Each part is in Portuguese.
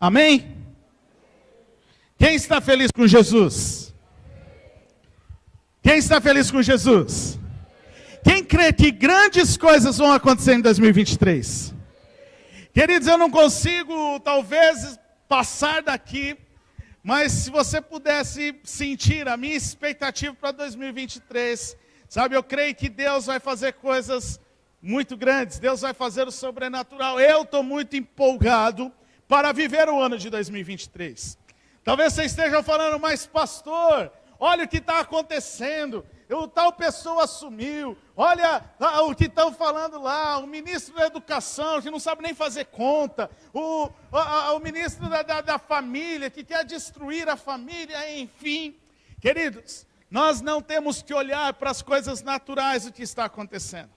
Amém? Quem está feliz com Jesus? Quem está feliz com Jesus? Quem crê que grandes coisas vão acontecer em 2023? Queridos, eu não consigo talvez passar daqui, mas se você pudesse sentir a minha expectativa para 2023, sabe, eu creio que Deus vai fazer coisas muito grandes, Deus vai fazer o sobrenatural. Eu estou muito empolgado para viver o ano de 2023. Talvez você esteja falando, mas pastor, olha o que está acontecendo, tal pessoa assumiu, olha o que estão falando lá, o ministro da educação que não sabe nem fazer conta, o ministro da família que quer destruir a família, enfim. Queridos, nós não temos que olhar para as coisas naturais do que está acontecendo.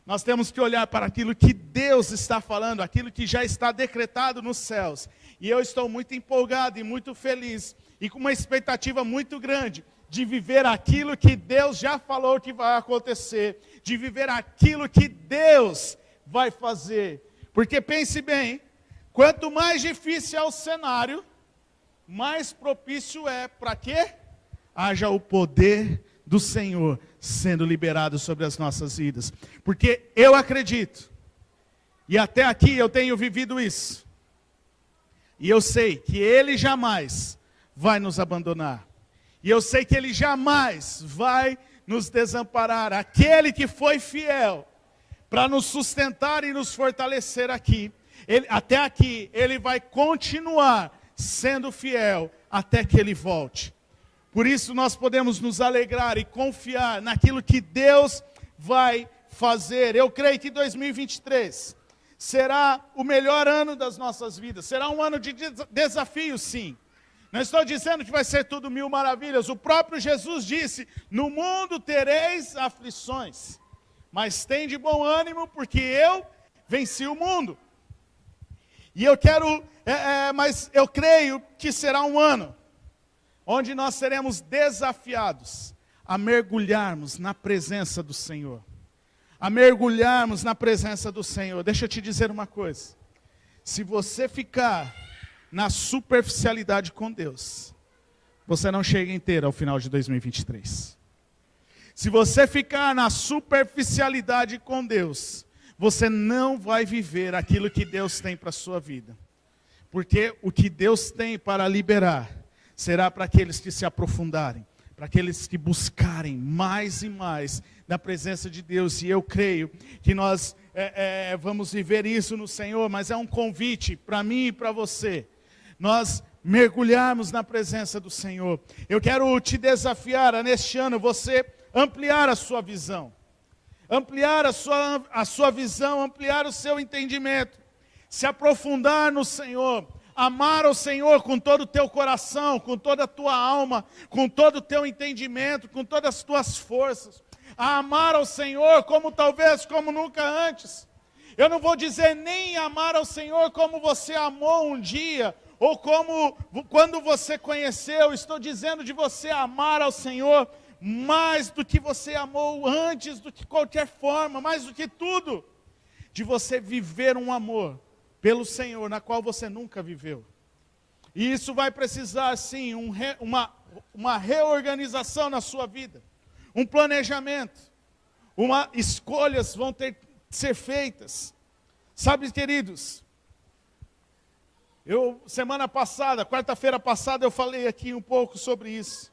Nós temos que olhar para aquilo que Deus está falando, aquilo que já está decretado nos céus. E eu estou muito empolgado e muito feliz, e com uma expectativa muito grande, de viver aquilo que Deus já falou que vai acontecer, de viver aquilo que Deus vai fazer. Porque pense bem, quanto mais difícil é o cenário, mais propício é para quê? Haja o poder do Senhor sendo liberado sobre as nossas vidas. Porque eu acredito, e até aqui eu tenho vivido isso, e eu sei que Ele jamais vai nos abandonar. E eu sei que Ele jamais vai nos desamparar. Aquele que foi fiel para nos sustentar e nos fortalecer aqui, até aqui, Ele vai continuar sendo fiel até que Ele volte. Por isso nós podemos nos alegrar e confiar naquilo que Deus vai fazer. Eu creio que 2023 será o melhor ano das nossas vidas. Será um ano de desafio, sim. Não estou dizendo que vai ser tudo mil maravilhas. O próprio Jesus disse, no mundo tereis aflições, mas tem de bom ânimo, porque eu venci o mundo. E eu quero, mas eu creio que será um ano onde nós seremos desafiados a mergulharmos na presença do Senhor. A mergulharmos na presença do Senhor. Deixa eu te dizer uma coisa. Se você ficar na superficialidade com Deus, você não chega inteiro ao final de 2023. Se você ficar na superficialidade com Deus, você não vai viver aquilo que Deus tem para a sua vida. Porque o que Deus tem para liberar será para aqueles que se aprofundarem, para aqueles que buscarem mais e mais da presença de Deus. E eu creio que nós vamos viver isso no Senhor, mas é um convite para mim e para você. Nós mergulharmos na presença do Senhor. Eu quero te desafiar a neste ano você ampliar a sua visão. Ampliar a sua visão, ampliar o seu entendimento. Se aprofundar no Senhor. Amar ao Senhor com todo o teu coração, com toda a tua alma, com todo o teu entendimento, com todas as tuas forças. A amar ao Senhor como nunca antes. Eu não vou dizer nem amar ao Senhor como você amou um dia, ou como quando você conheceu. Estou dizendo de você amar ao Senhor mais do que você amou antes, do que qualquer forma, mais do que tudo. De você viver um amor pelo Senhor, na qual você nunca viveu. E isso vai precisar, sim, uma reorganização na sua vida. Um planejamento. Escolhas vão ter que ser feitas. Sabe, queridos, semana passada, quarta-feira passada, eu falei aqui um pouco sobre isso.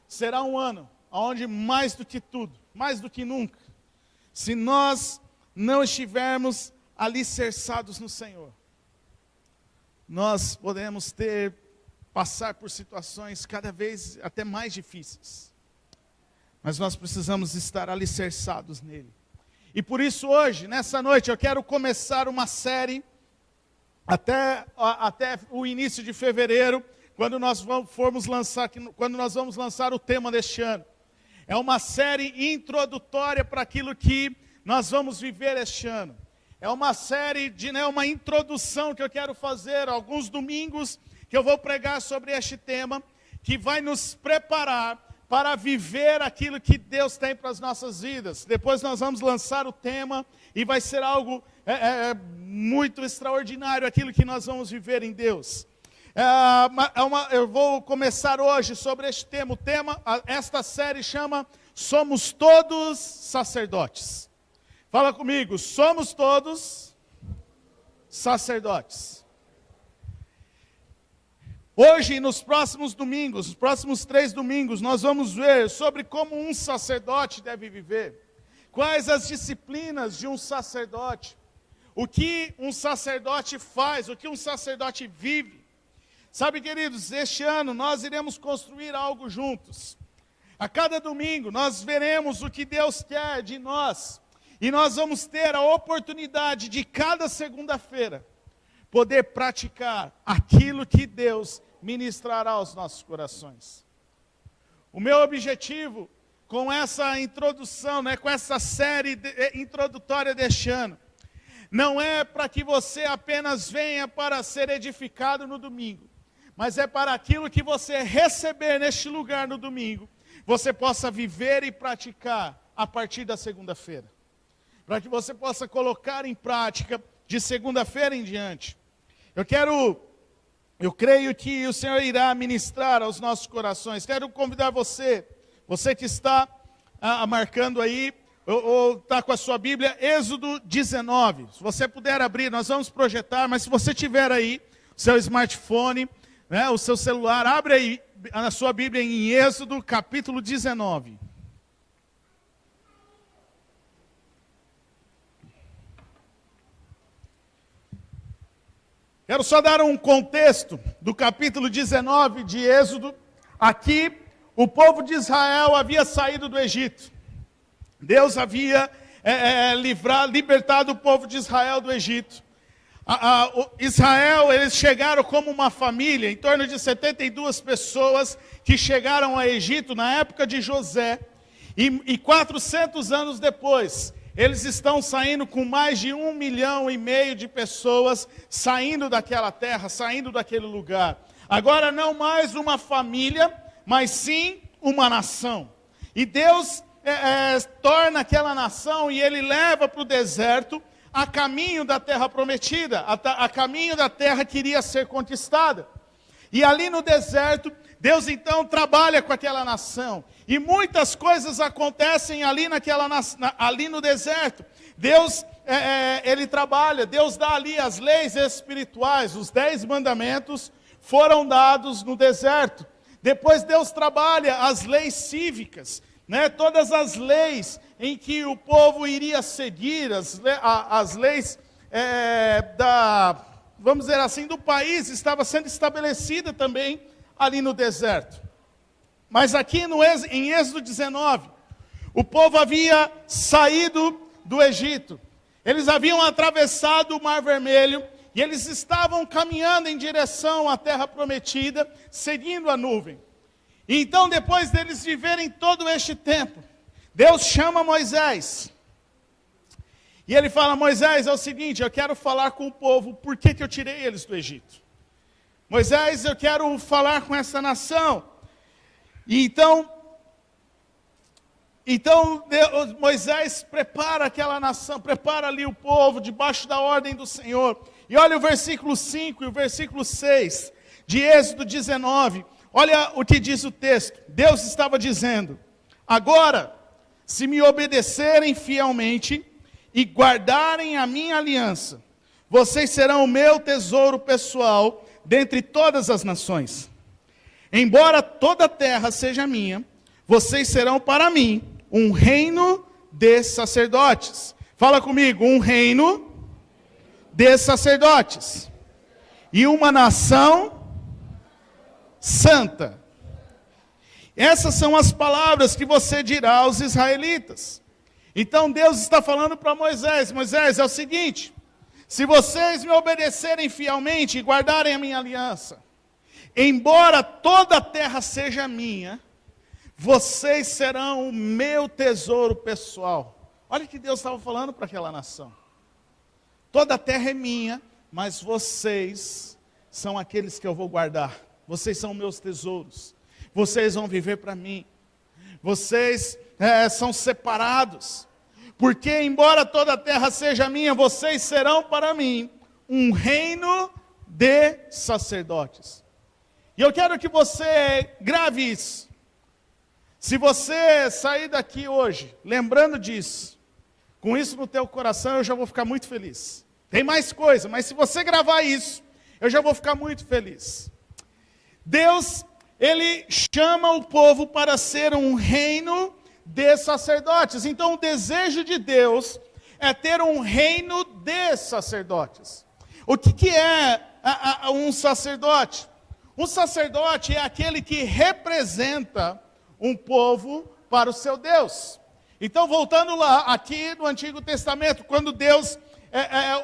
Será um ano onde mais do que tudo, mais do que nunca, se nós não estivermos alicerçados no Senhor, nós podemos passar por situações cada vez até mais difíceis. Mas nós precisamos estar alicerçados nele. E por isso hoje, nessa noite, eu quero começar uma série até o início de fevereiro, quando nós vamos lançar o tema deste ano. É uma série introdutória para aquilo que nós vamos viver este ano. É uma série uma introdução que eu quero fazer, alguns domingos que eu vou pregar sobre este tema, que vai nos preparar para viver aquilo que Deus tem para as nossas vidas. Depois nós vamos lançar o tema e vai ser algo muito extraordinário aquilo que nós vamos viver em Deus. Eu vou começar hoje sobre este tema. Esta série chama Somos Todos Sacerdotes. Fala comigo, somos todos sacerdotes. Hoje, nos próximos domingos, nos próximos 3 domingos, nós vamos ver sobre como um sacerdote deve viver. Quais as disciplinas de um sacerdote. O que um sacerdote faz, o que um sacerdote vive. Sabe, queridos, este ano nós iremos construir algo juntos. A cada domingo nós veremos o que Deus quer de nós. E nós vamos ter a oportunidade de cada segunda-feira poder praticar aquilo que Deus ministrará aos nossos corações. O meu objetivo com essa introdução, com essa série introdutória deste ano, não é para que você apenas venha para ser edificado no domingo, mas é para aquilo que você receber neste lugar no domingo, você possa viver e praticar a partir da segunda-feira. Para que você possa colocar em prática de segunda-feira em diante. Eu creio que o Senhor irá ministrar aos nossos corações. Quero convidar você que está marcando aí, ou está com a sua Bíblia, Êxodo 19. Se você puder abrir, nós vamos projetar, mas se você tiver aí, o seu smartphone, o seu celular, abre aí a sua Bíblia em Êxodo capítulo 19. Quero só dar um contexto do capítulo 19 de Êxodo. Aqui, o povo de Israel havia saído do Egito. Deus havia libertado o povo de Israel do Egito. Israel, eles chegaram como uma família, em torno de 72 pessoas que chegaram ao Egito na época de José. E 400 anos depois, eles estão saindo com mais de 1,5 milhão de pessoas saindo daquela terra, saindo daquele lugar. Agora não mais uma família, mas sim uma nação. E Deus torna aquela nação e Ele leva para o deserto a caminho da terra prometida, a caminho da terra que iria ser conquistada. E ali no deserto, Deus então trabalha com aquela nação. E muitas coisas acontecem ali no deserto. Deus, Ele trabalha, Deus dá ali as leis espirituais, os 10 mandamentos foram dados no deserto. Depois Deus trabalha as leis cívicas, todas as leis em que o povo iria seguir, as leis vamos dizer assim, do país, estava sendo estabelecida também ali no deserto. Mas aqui em Êxodo 19, o povo havia saído do Egito. Eles haviam atravessado o Mar Vermelho e eles estavam caminhando em direção à terra prometida, seguindo a nuvem. E então, depois deles viverem todo este tempo, Deus chama Moisés. E ele fala: Moisés, é o seguinte, eu quero falar com o povo, por que eu tirei eles do Egito? Moisés, eu quero falar com essa nação. E então Moisés prepara aquela nação, prepara ali o povo, debaixo da ordem do Senhor. E olha o versículo 5 e o versículo 6 de Êxodo 19. Olha o que diz o texto. Deus estava dizendo: agora, se me obedecerem fielmente e guardarem a minha aliança, vocês serão o meu tesouro pessoal dentre todas as nações. Embora toda a terra seja minha, vocês serão para mim um reino de sacerdotes. Fala comigo, um reino de sacerdotes e uma nação santa. Essas são as palavras que você dirá aos israelitas. Então Deus está falando para Moisés: Moisés, é o seguinte, se vocês me obedecerem fielmente e guardarem a minha aliança, embora toda a terra seja minha, vocês serão o meu tesouro pessoal. Olha o que Deus estava falando para aquela nação. Toda a terra é minha, mas vocês são aqueles que eu vou guardar. Vocês são meus tesouros. Vocês vão viver para mim. vocês são separados. Porque embora toda a terra seja minha, vocês serão para mim um reino de sacerdotes. E eu quero que você grave isso. Se você sair daqui hoje, lembrando disso, com isso no teu coração, eu já vou ficar muito feliz. Tem mais coisa, mas se você gravar isso, eu já vou ficar muito feliz. Deus, Ele chama o povo para ser um reino de sacerdotes. Então o desejo de Deus é ter um reino de sacerdotes. O que é um sacerdote? Um sacerdote é aquele que representa um povo para o seu Deus. Então, voltando lá, aqui no Antigo Testamento, quando Deus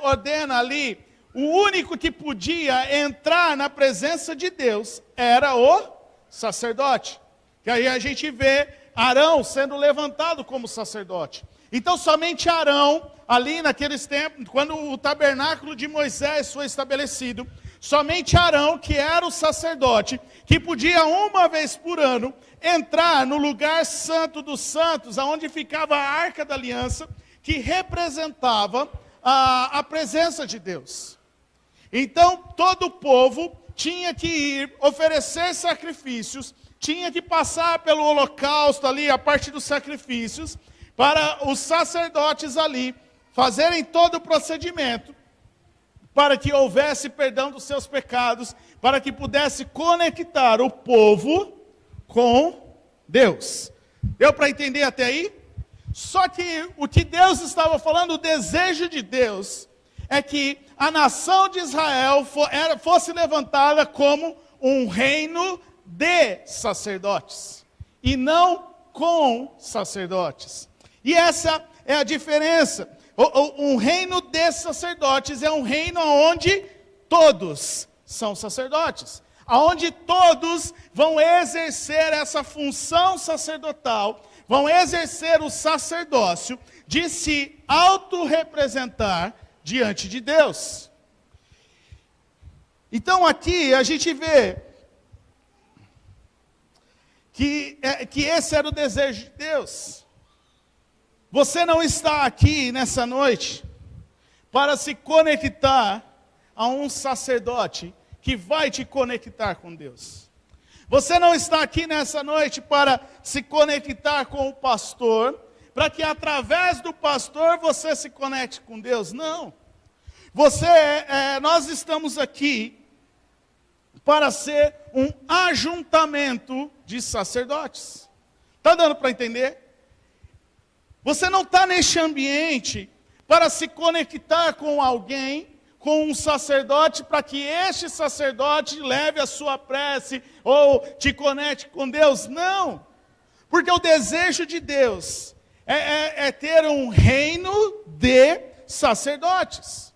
ordena ali, o único que podia entrar na presença de Deus era o sacerdote. E aí a gente vê Arão sendo levantado como sacerdote. Então, somente Arão, ali naqueles tempos, quando o tabernáculo de Moisés foi estabelecido, somente Arão, que era o sacerdote, que podia uma vez por ano entrar no lugar santo dos santos, aonde ficava a Arca da Aliança, que representava a presença de Deus. Então, todo o povo tinha que ir oferecer sacrifícios, tinha que passar pelo holocausto ali, a parte dos sacrifícios, para os sacerdotes ali fazerem todo o procedimento, para que houvesse perdão dos seus pecados, para que pudesse conectar o povo com Deus. Deu para entender até aí? Só que o que Deus estava falando, o desejo de Deus, é que a nação de Israel fosse levantada como um reino de sacerdotes, e não com sacerdotes. E essa é a diferença. Um reino de sacerdotes é um reino onde todos são sacerdotes, onde todos vão exercer essa função sacerdotal, vão exercer o sacerdócio de se autorrepresentar diante de Deus. Então aqui a gente vê que esse era o desejo de Deus. Você não está aqui nessa noite para se conectar a um sacerdote que vai te conectar com Deus. Você não está aqui nessa noite para se conectar com o pastor, para que através do pastor você se conecte com Deus. Não. Nós estamos aqui para ser um ajuntamento de sacerdotes. Está dando para entender? Você não está neste ambiente para se conectar com alguém, com um sacerdote, para que este sacerdote leve a sua prece ou te conecte com Deus. Não. Porque o desejo de Deus é ter um reino de sacerdotes.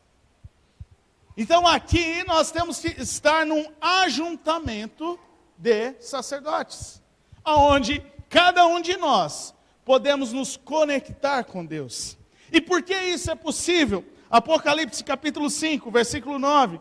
Então aqui nós temos que estar num ajuntamento de sacerdotes, onde cada um de nós podemos nos conectar com Deus. E por que isso é possível? Apocalipse capítulo 5, versículo 9.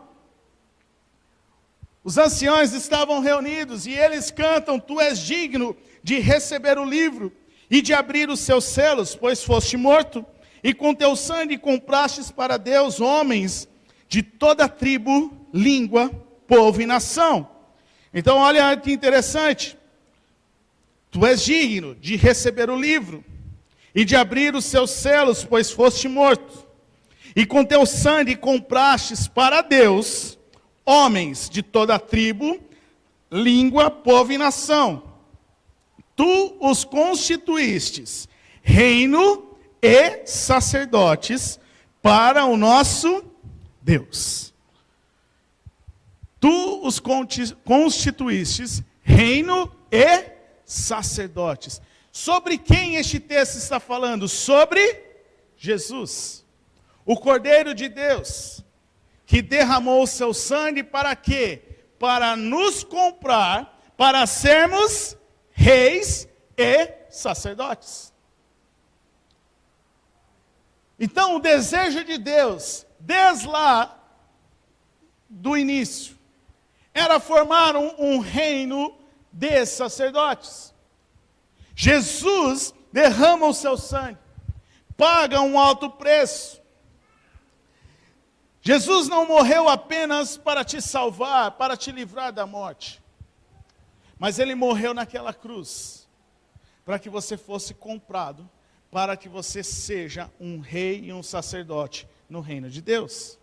Os anciãos estavam reunidos e eles cantam: Tu és digno de receber o livro e de abrir os seus selos, pois foste morto, e com teu sangue comprastes para Deus homens de toda tribo, língua, povo e nação. Então olha que interessante. Tu és digno de receber o livro e de abrir os seus selos, pois foste morto. E com teu sangue comprastes para Deus homens de toda tribo, língua, povo e nação. Tu os constituístes reino e sacerdotes para o nosso Deus. Tu os constituístes reino e sacerdotes. Sobre quem este texto está falando? Sobre Jesus, o Cordeiro de Deus, que derramou o seu sangue para quê? Para nos comprar, para sermos reis e sacerdotes. Então o desejo de Deus, desde lá do início, era formar um reino de sacerdotes. Jesus derrama o seu sangue, paga um alto preço. Jesus não morreu apenas para te salvar, para te livrar da morte. Mas ele morreu naquela cruz, para que você fosse comprado, para que você seja um rei e um sacerdote no reino de Deus.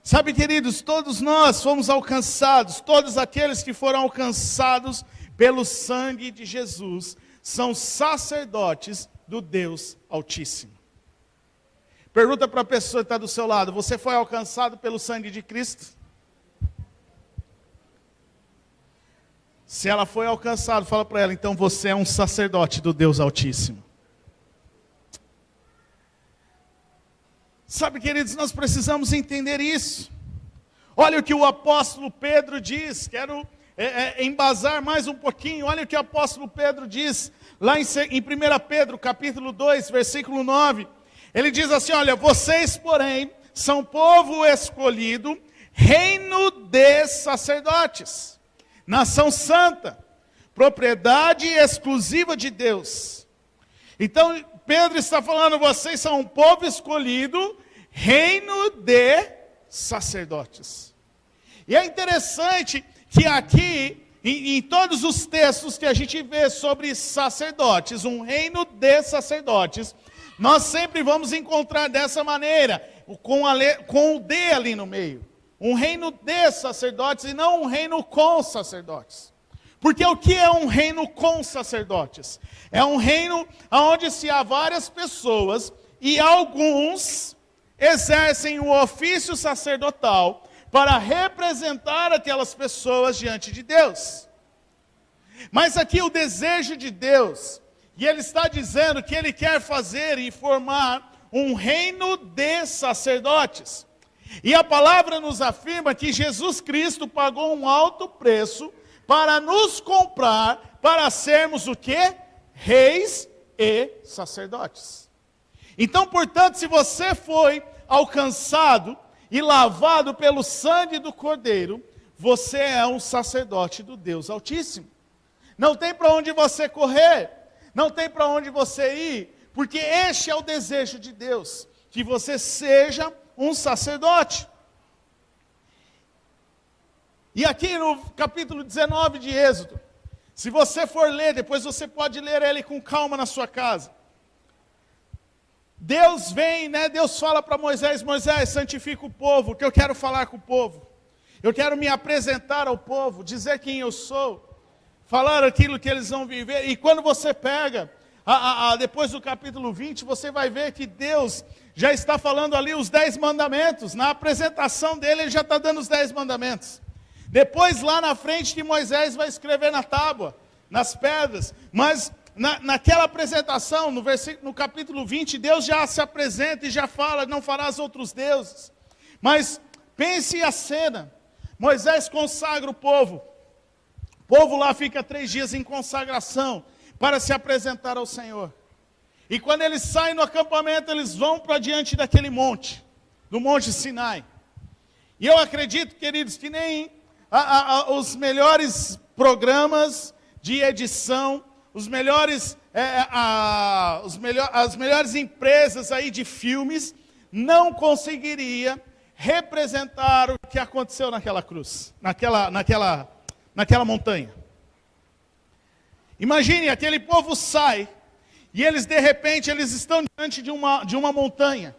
Sabe, queridos, todos nós fomos alcançados, todos aqueles que foram alcançados pelo sangue de Jesus, são sacerdotes do Deus Altíssimo. Pergunta para a pessoa que está do seu lado: você foi alcançado pelo sangue de Cristo? Se ela foi alcançada, fala para ela: então você é um sacerdote do Deus Altíssimo. Sabe, queridos, nós precisamos entender isso. Olha o que o apóstolo Pedro diz. Quero embasar mais um pouquinho. Olha o que o apóstolo Pedro diz lá em 1 Pedro, capítulo 2, versículo 9. Ele diz assim: olha, vocês, porém, são povo escolhido, reino de sacerdotes, nação santa, propriedade exclusiva de Deus. Então, Pedro está falando: vocês são um povo escolhido, reino de sacerdotes. E é interessante que aqui, em todos os textos que a gente vê sobre sacerdotes, um reino de sacerdotes, nós sempre vamos encontrar dessa maneira, com o D ali no meio. Um reino de sacerdotes e não um reino com sacerdotes. Porque o que é um reino com sacerdotes? É um reino onde se há várias pessoas e alguns exercem o ofício sacerdotal para representar aquelas pessoas diante de Deus. Mas aqui o desejo de Deus, e Ele está dizendo que Ele quer fazer e formar um reino de sacerdotes. E a palavra nos afirma que Jesus Cristo pagou um alto preço para nos comprar, para sermos o quê? Reis e sacerdotes. Então, portanto, se você foi alcançado e lavado pelo sangue do Cordeiro, você é um sacerdote do Deus Altíssimo. Não tem para onde você correr, não tem para onde você ir, porque este é o desejo de Deus, que você seja um sacerdote. E aqui no capítulo 19 de Êxodo, se você for ler, depois você pode ler ele com calma na sua casa. Deus vem, Deus fala para Moisés: Moisés, santifica o povo, que eu quero falar com o povo. Eu quero me apresentar ao povo, dizer quem eu sou, falar aquilo que eles vão viver. E quando você pega, depois do capítulo 20, você vai ver que Deus já está falando ali os 10 mandamentos. Na apresentação dele, ele já está dando os 10 mandamentos. Depois, lá na frente, que Moisés vai escrever na tábua, nas pedras. Mas naquela apresentação, no capítulo 20, Deus já se apresenta e já fala: não farás outros deuses. Mas pense a cena: Moisés consagra o povo. O povo lá fica 3 dias em consagração para se apresentar ao Senhor. E quando eles saem no acampamento, eles vão para diante daquele monte, do Monte Sinai. E eu acredito, queridos, que nem os melhores programas de edição, as melhores empresas aí de filmes, não conseguiria representar o que aconteceu naquela cruz, naquela montanha. Imagine, aquele povo sai, e eles de repente estão diante de uma montanha,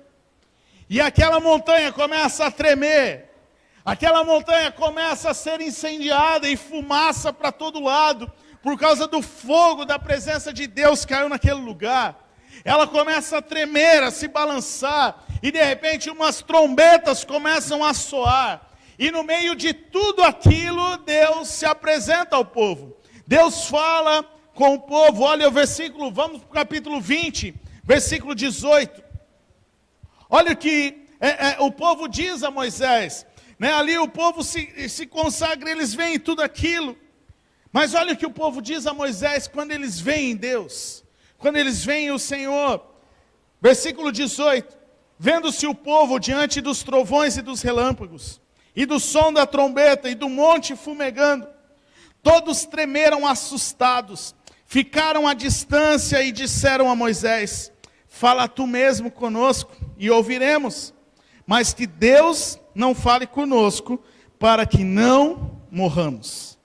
e aquela montanha começa a tremer, aquela montanha começa a ser incendiada e fumaça para todo lado, por causa do fogo da presença de Deus caiu naquele lugar. Ela começa a tremer, a se balançar, e de repente umas trombetas começam a soar, e no meio de tudo aquilo, Deus se apresenta ao povo. Deus fala com o povo. Olha o versículo, vamos para o capítulo 20, versículo 18. Olha o que o povo diz a Moisés. Ali o povo se consagra, eles veem tudo aquilo. Mas olha o que o povo diz a Moisés quando eles veem Deus, quando eles veem o Senhor. Versículo 18. Vendo-se o povo diante dos trovões e dos relâmpagos, e do som da trombeta, e do monte fumegando, todos tremeram assustados, ficaram à distância e disseram a Moisés: fala tu mesmo conosco e ouviremos, mas que Deus não fale conosco, para que não morramos.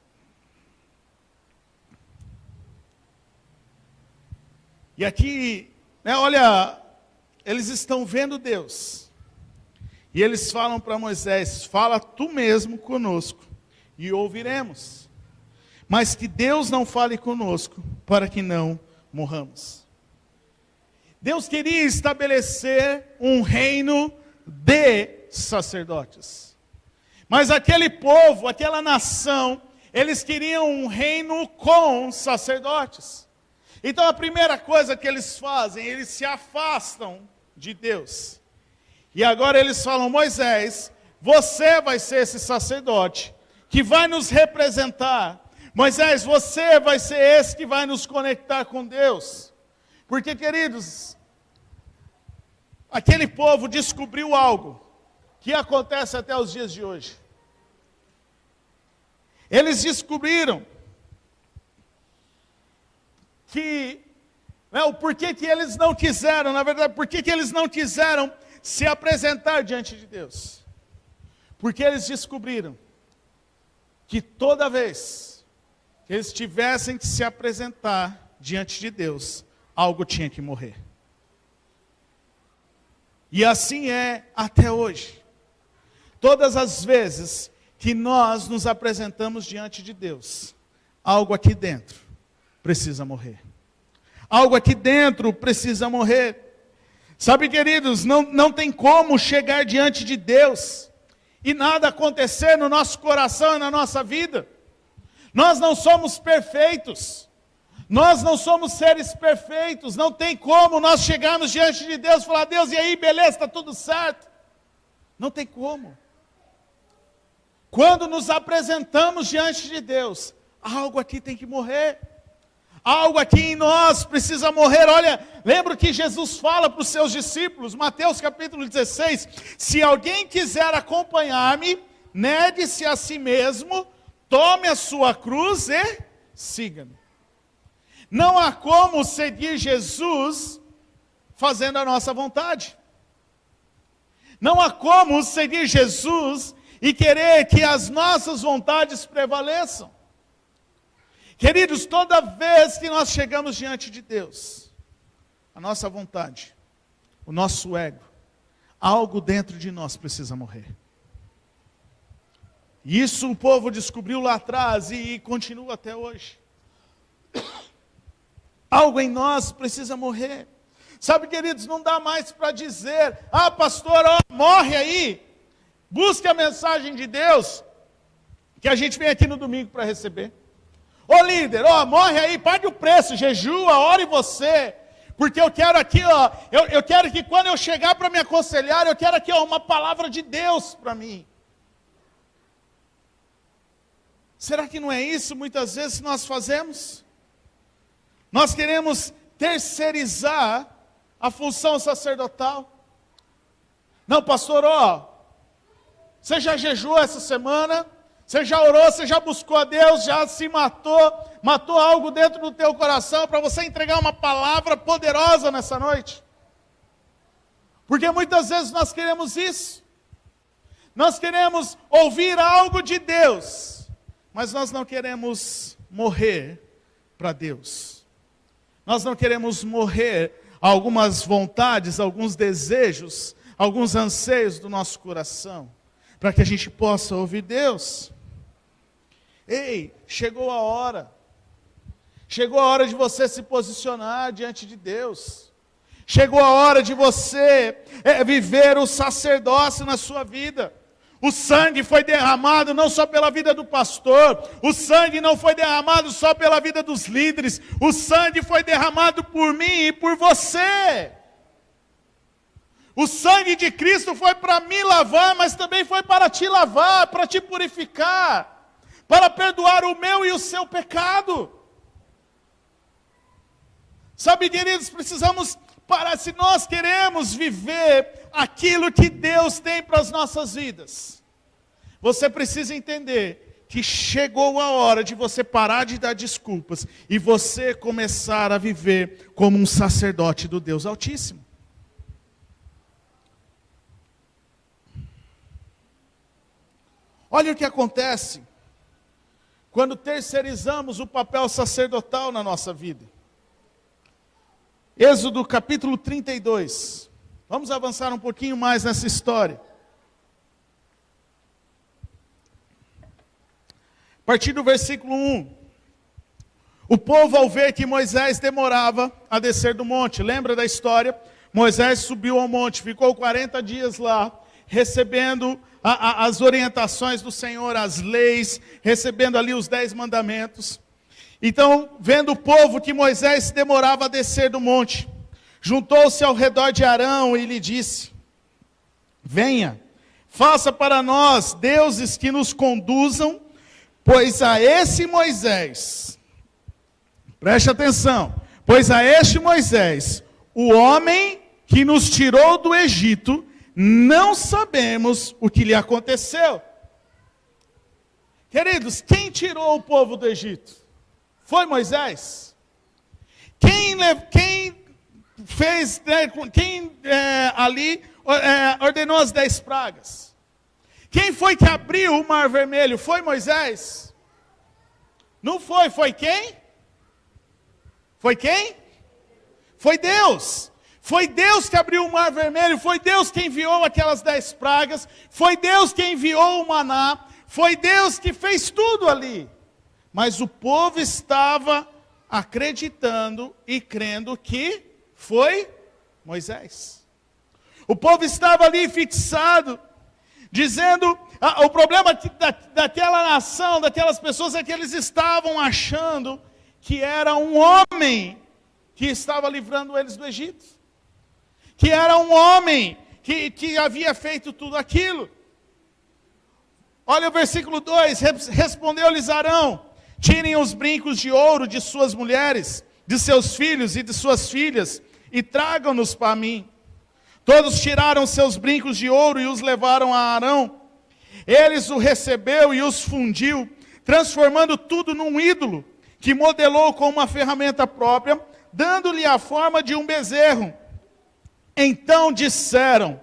E aqui, olha, eles estão vendo Deus. E eles falam para Moisés: fala tu mesmo conosco e ouviremos, mas que Deus não fale conosco, para que não morramos. Deus queria estabelecer um reino de sacerdotes. Mas aquele povo, aquela nação, eles queriam um reino com sacerdotes. Então a primeira coisa que eles fazem, eles se afastam de Deus. E agora eles falam: Moisés, você vai ser esse sacerdote que vai nos representar. Moisés, você vai ser esse que vai nos conectar com Deus. Porque, queridos, aquele povo descobriu algo que acontece até os dias de hoje. Eles descobriram que, o porquê que eles não quiseram, na verdade, porquê que eles não quiseram se apresentar diante de Deus. Porque eles descobriram que toda vez que eles tivessem que se apresentar diante de Deus, algo tinha que morrer. E assim é até hoje. Todas as vezes que nós nos apresentamos diante de Deus, algo aqui dentro precisa morrer. Algo aqui dentro precisa morrer. Sabe, queridos, não tem como chegar diante de Deus e nada acontecer no nosso coração e na nossa vida. Nós não somos perfeitos. Nós não somos seres perfeitos. Não tem como nós chegarmos diante de Deus e falar: Deus, e aí, beleza, está tudo certo. Não tem como. Quando nos apresentamos diante de Deus, algo aqui tem que morrer. Algo aqui em nós precisa morrer. Olha, lembra que Jesus fala para os seus discípulos, Mateus capítulo 16, se alguém quiser acompanhar-me, negue-se a si mesmo, tome a sua cruz e siga-me. Não há como seguir Jesus fazendo a nossa vontade. Não há como seguir Jesus e querer que as nossas vontades prevaleçam. Queridos, toda vez que nós chegamos diante de Deus, a nossa vontade, o nosso ego, algo dentro de nós precisa morrer. E isso o povo descobriu lá atrás e continua até hoje. Algo em nós precisa morrer. Sabe, queridos, não dá mais para dizer: ah, pastor, morre aí, busque a mensagem de Deus, que a gente vem aqui no domingo para receber. Ô líder, morre aí, pague o preço, jejua, ore você, porque eu quero aqui, eu quero que quando eu chegar para me aconselhar, eu quero aqui, uma palavra de Deus para mim. Será que não é isso muitas vezes que nós fazemos? Nós queremos terceirizar a função sacerdotal. Não, pastor, você já jejuou essa semana? Você já orou, você já buscou a Deus, já se matou algo dentro do teu coração para você entregar uma palavra poderosa nessa noite? Porque muitas vezes nós queremos isso. Nós queremos ouvir algo de Deus, mas nós não queremos morrer para Deus. Nós não queremos morrer a algumas vontades, alguns desejos, alguns anseios do nosso coração, para que a gente possa ouvir Deus. Ei, chegou a hora. Chegou a hora de você se posicionar diante de Deus. Chegou a hora de você viver o sacerdócio na sua vida. O sangue foi derramado não só pela vida do pastor, o sangue não foi derramado só pela vida dos líderes, o sangue foi derramado por mim e por você. O sangue de Cristo foi para me lavar, mas também foi para te lavar, para te purificar, para perdoar o meu e o seu pecado. Sabe, queridos, precisamos parar. Se nós queremos viver aquilo que Deus tem para as nossas vidas, você precisa entender que chegou a hora de você parar de dar desculpas e você começar a viver como um sacerdote do Deus Altíssimo. Olha o que acontece quando terceirizamos o papel sacerdotal na nossa vida. Êxodo capítulo 32. Vamos avançar um pouquinho mais nessa história. A partir do versículo 1. O povo, ao ver que Moisés demorava a descer do monte, lembra da história? Moisés subiu ao monte, ficou 40 dias lá, recebendo as orientações do Senhor, as leis, recebendo ali os 10 mandamentos. Então, vendo o povo que Moisés demorava a descer do monte, juntou-se ao redor de Arão e lhe disse: venha, faça para nós deuses que nos conduzam, pois a esse Moisés, preste atenção, pois a este Moisés, o homem que nos tirou do Egito, não sabemos o que lhe aconteceu. Queridos, quem tirou o povo do Egito? Foi Moisés? Quem fez, ali ordenou as 10 pragas? Quem foi que abriu o mar vermelho? Foi Moisés? Não foi, foi quem? Foi quem? Foi Deus. Foi Deus que abriu o mar vermelho, foi Deus que enviou aquelas 10 pragas, foi Deus que enviou o maná, foi Deus que fez tudo ali. Mas o povo estava acreditando e crendo que foi Moisés. O povo estava ali fixado, dizendo, o problema daquela nação, daquelas pessoas, é que eles estavam achando que era um homem que estava livrando eles do Egito. Que era um homem que havia feito tudo aquilo. Olha o versículo 2, respondeu-lhes Arão: tirem os brincos de ouro de suas mulheres, de seus filhos e de suas filhas, e tragam-nos para mim. Todos tiraram seus brincos de ouro e os levaram a Arão. Eles o recebeu e os fundiu, transformando tudo num ídolo, que modelou com uma ferramenta própria, dando-lhe a forma de um bezerro. Então disseram: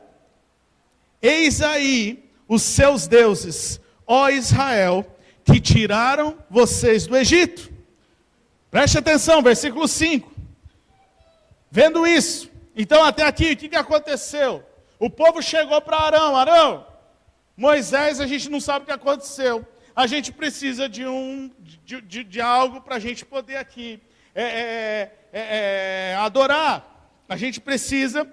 eis aí os seus deuses, ó Israel, que tiraram vocês do Egito. Preste atenção, versículo 5. Vendo isso, então até aqui, o que aconteceu? O povo chegou para Arão: Arão, Moisés, a gente não sabe o que aconteceu. A gente precisa de algo para a gente poder aqui adorar. A gente precisa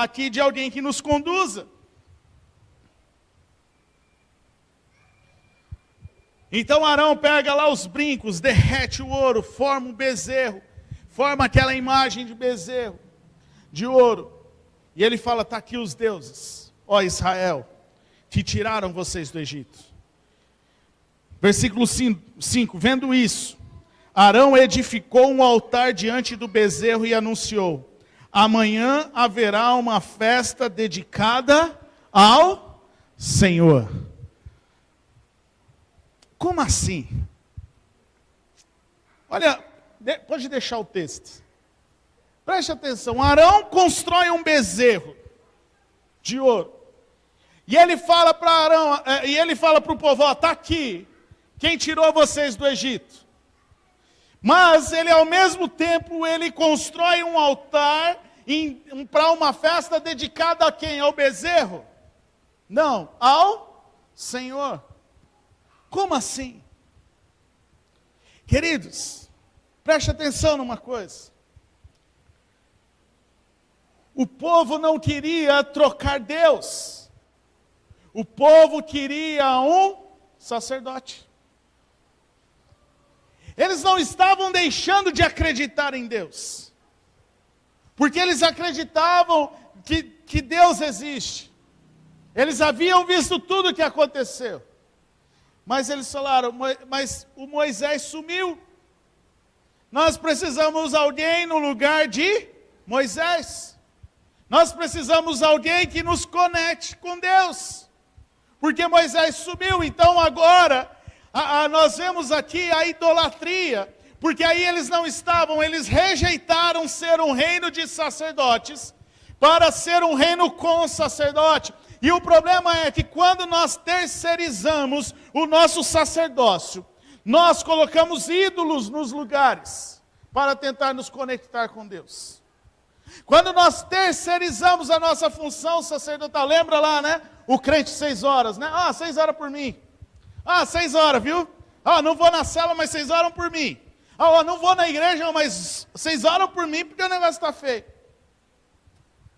aqui de alguém que nos conduza. Então Arão pega lá os brincos, derrete o ouro, forma um bezerro, forma aquela imagem de bezerro, de ouro. E ele fala: está aqui os deuses, ó Israel, que tiraram vocês do Egito. Versículo 5, vendo isso, Arão edificou um altar diante do bezerro e anunciou: amanhã haverá uma festa dedicada ao Senhor. Como assim? Olha, pode deixar o texto. Preste atenção. Arão constrói um bezerro de ouro. E ele fala para Arão, e ele fala para o povo: está aqui quem tirou vocês do Egito. Mas ele, ao mesmo tempo, ele constrói um altar para uma festa dedicada a quem? Ao bezerro? Não, ao Senhor. Como assim? Queridos, preste atenção numa coisa. O povo não queria trocar Deus. O povo queria um sacerdote. Eles não estavam deixando de acreditar em Deus, porque eles acreditavam que Deus existe. Eles haviam visto tudo o que aconteceu. Mas eles falaram: mas o Moisés sumiu. Nós precisamos de alguém no lugar de Moisés. Nós precisamos de alguém que nos conecte com Deus. Porque Moisés subiu, então agora nós vemos aqui a idolatria, porque aí eles rejeitaram ser um reino de sacerdotes, para ser um reino com sacerdote. E o problema é que quando nós terceirizamos o nosso sacerdócio, nós colocamos ídolos nos lugares, para tentar nos conectar com Deus. Quando nós terceirizamos a nossa função sacerdotal, lembra lá, né? O crente 6 horas, né? 6 horas por mim. 6 horas, viu? Não vou na cela, mas 6 horas por mim. Não vou na igreja, mas 6 horas por mim, porque o negócio está feio.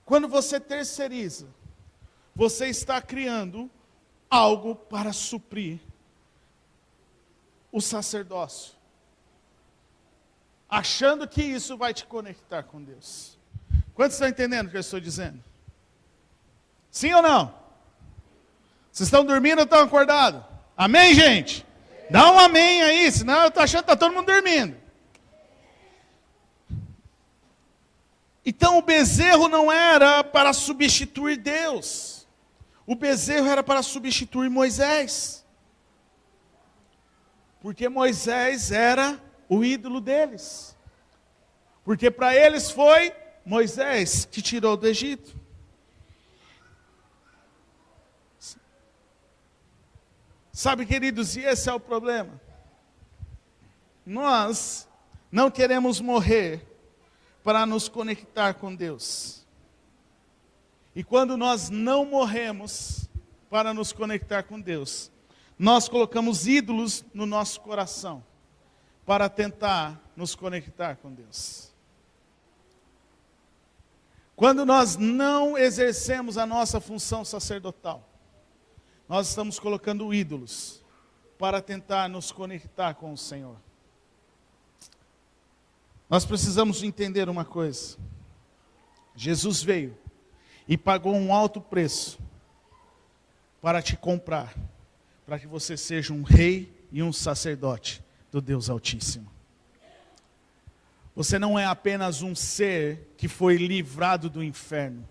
Quando você terceiriza, você está criando algo para suprir o sacerdócio, achando que isso vai te conectar com Deus. Quantos estão entendendo o que eu estou dizendo? Sim ou não? Vocês estão dormindo ou estão acordados? Amém, gente? Dá um amém aí, senão eu estou achando que está todo mundo dormindo. Então o bezerro não era para substituir Deus. O bezerro era para substituir Moisés. Porque Moisés era o ídolo deles. Porque para eles foi Moisés que tirou do Egito. Sabe, queridos, e esse é o problema. Nós não queremos morrer para nos conectar com Deus. E quando nós não morremos para nos conectar com Deus, nós colocamos ídolos no nosso coração para tentar nos conectar com Deus. Quando nós não exercemos a nossa função sacerdotal, nós estamos colocando ídolos para tentar nos conectar com o Senhor. Nós precisamos entender uma coisa. Jesus veio e pagou um alto preço para te comprar, para que você seja um rei e um sacerdote do Deus Altíssimo. Você não é apenas um ser que foi livrado do inferno.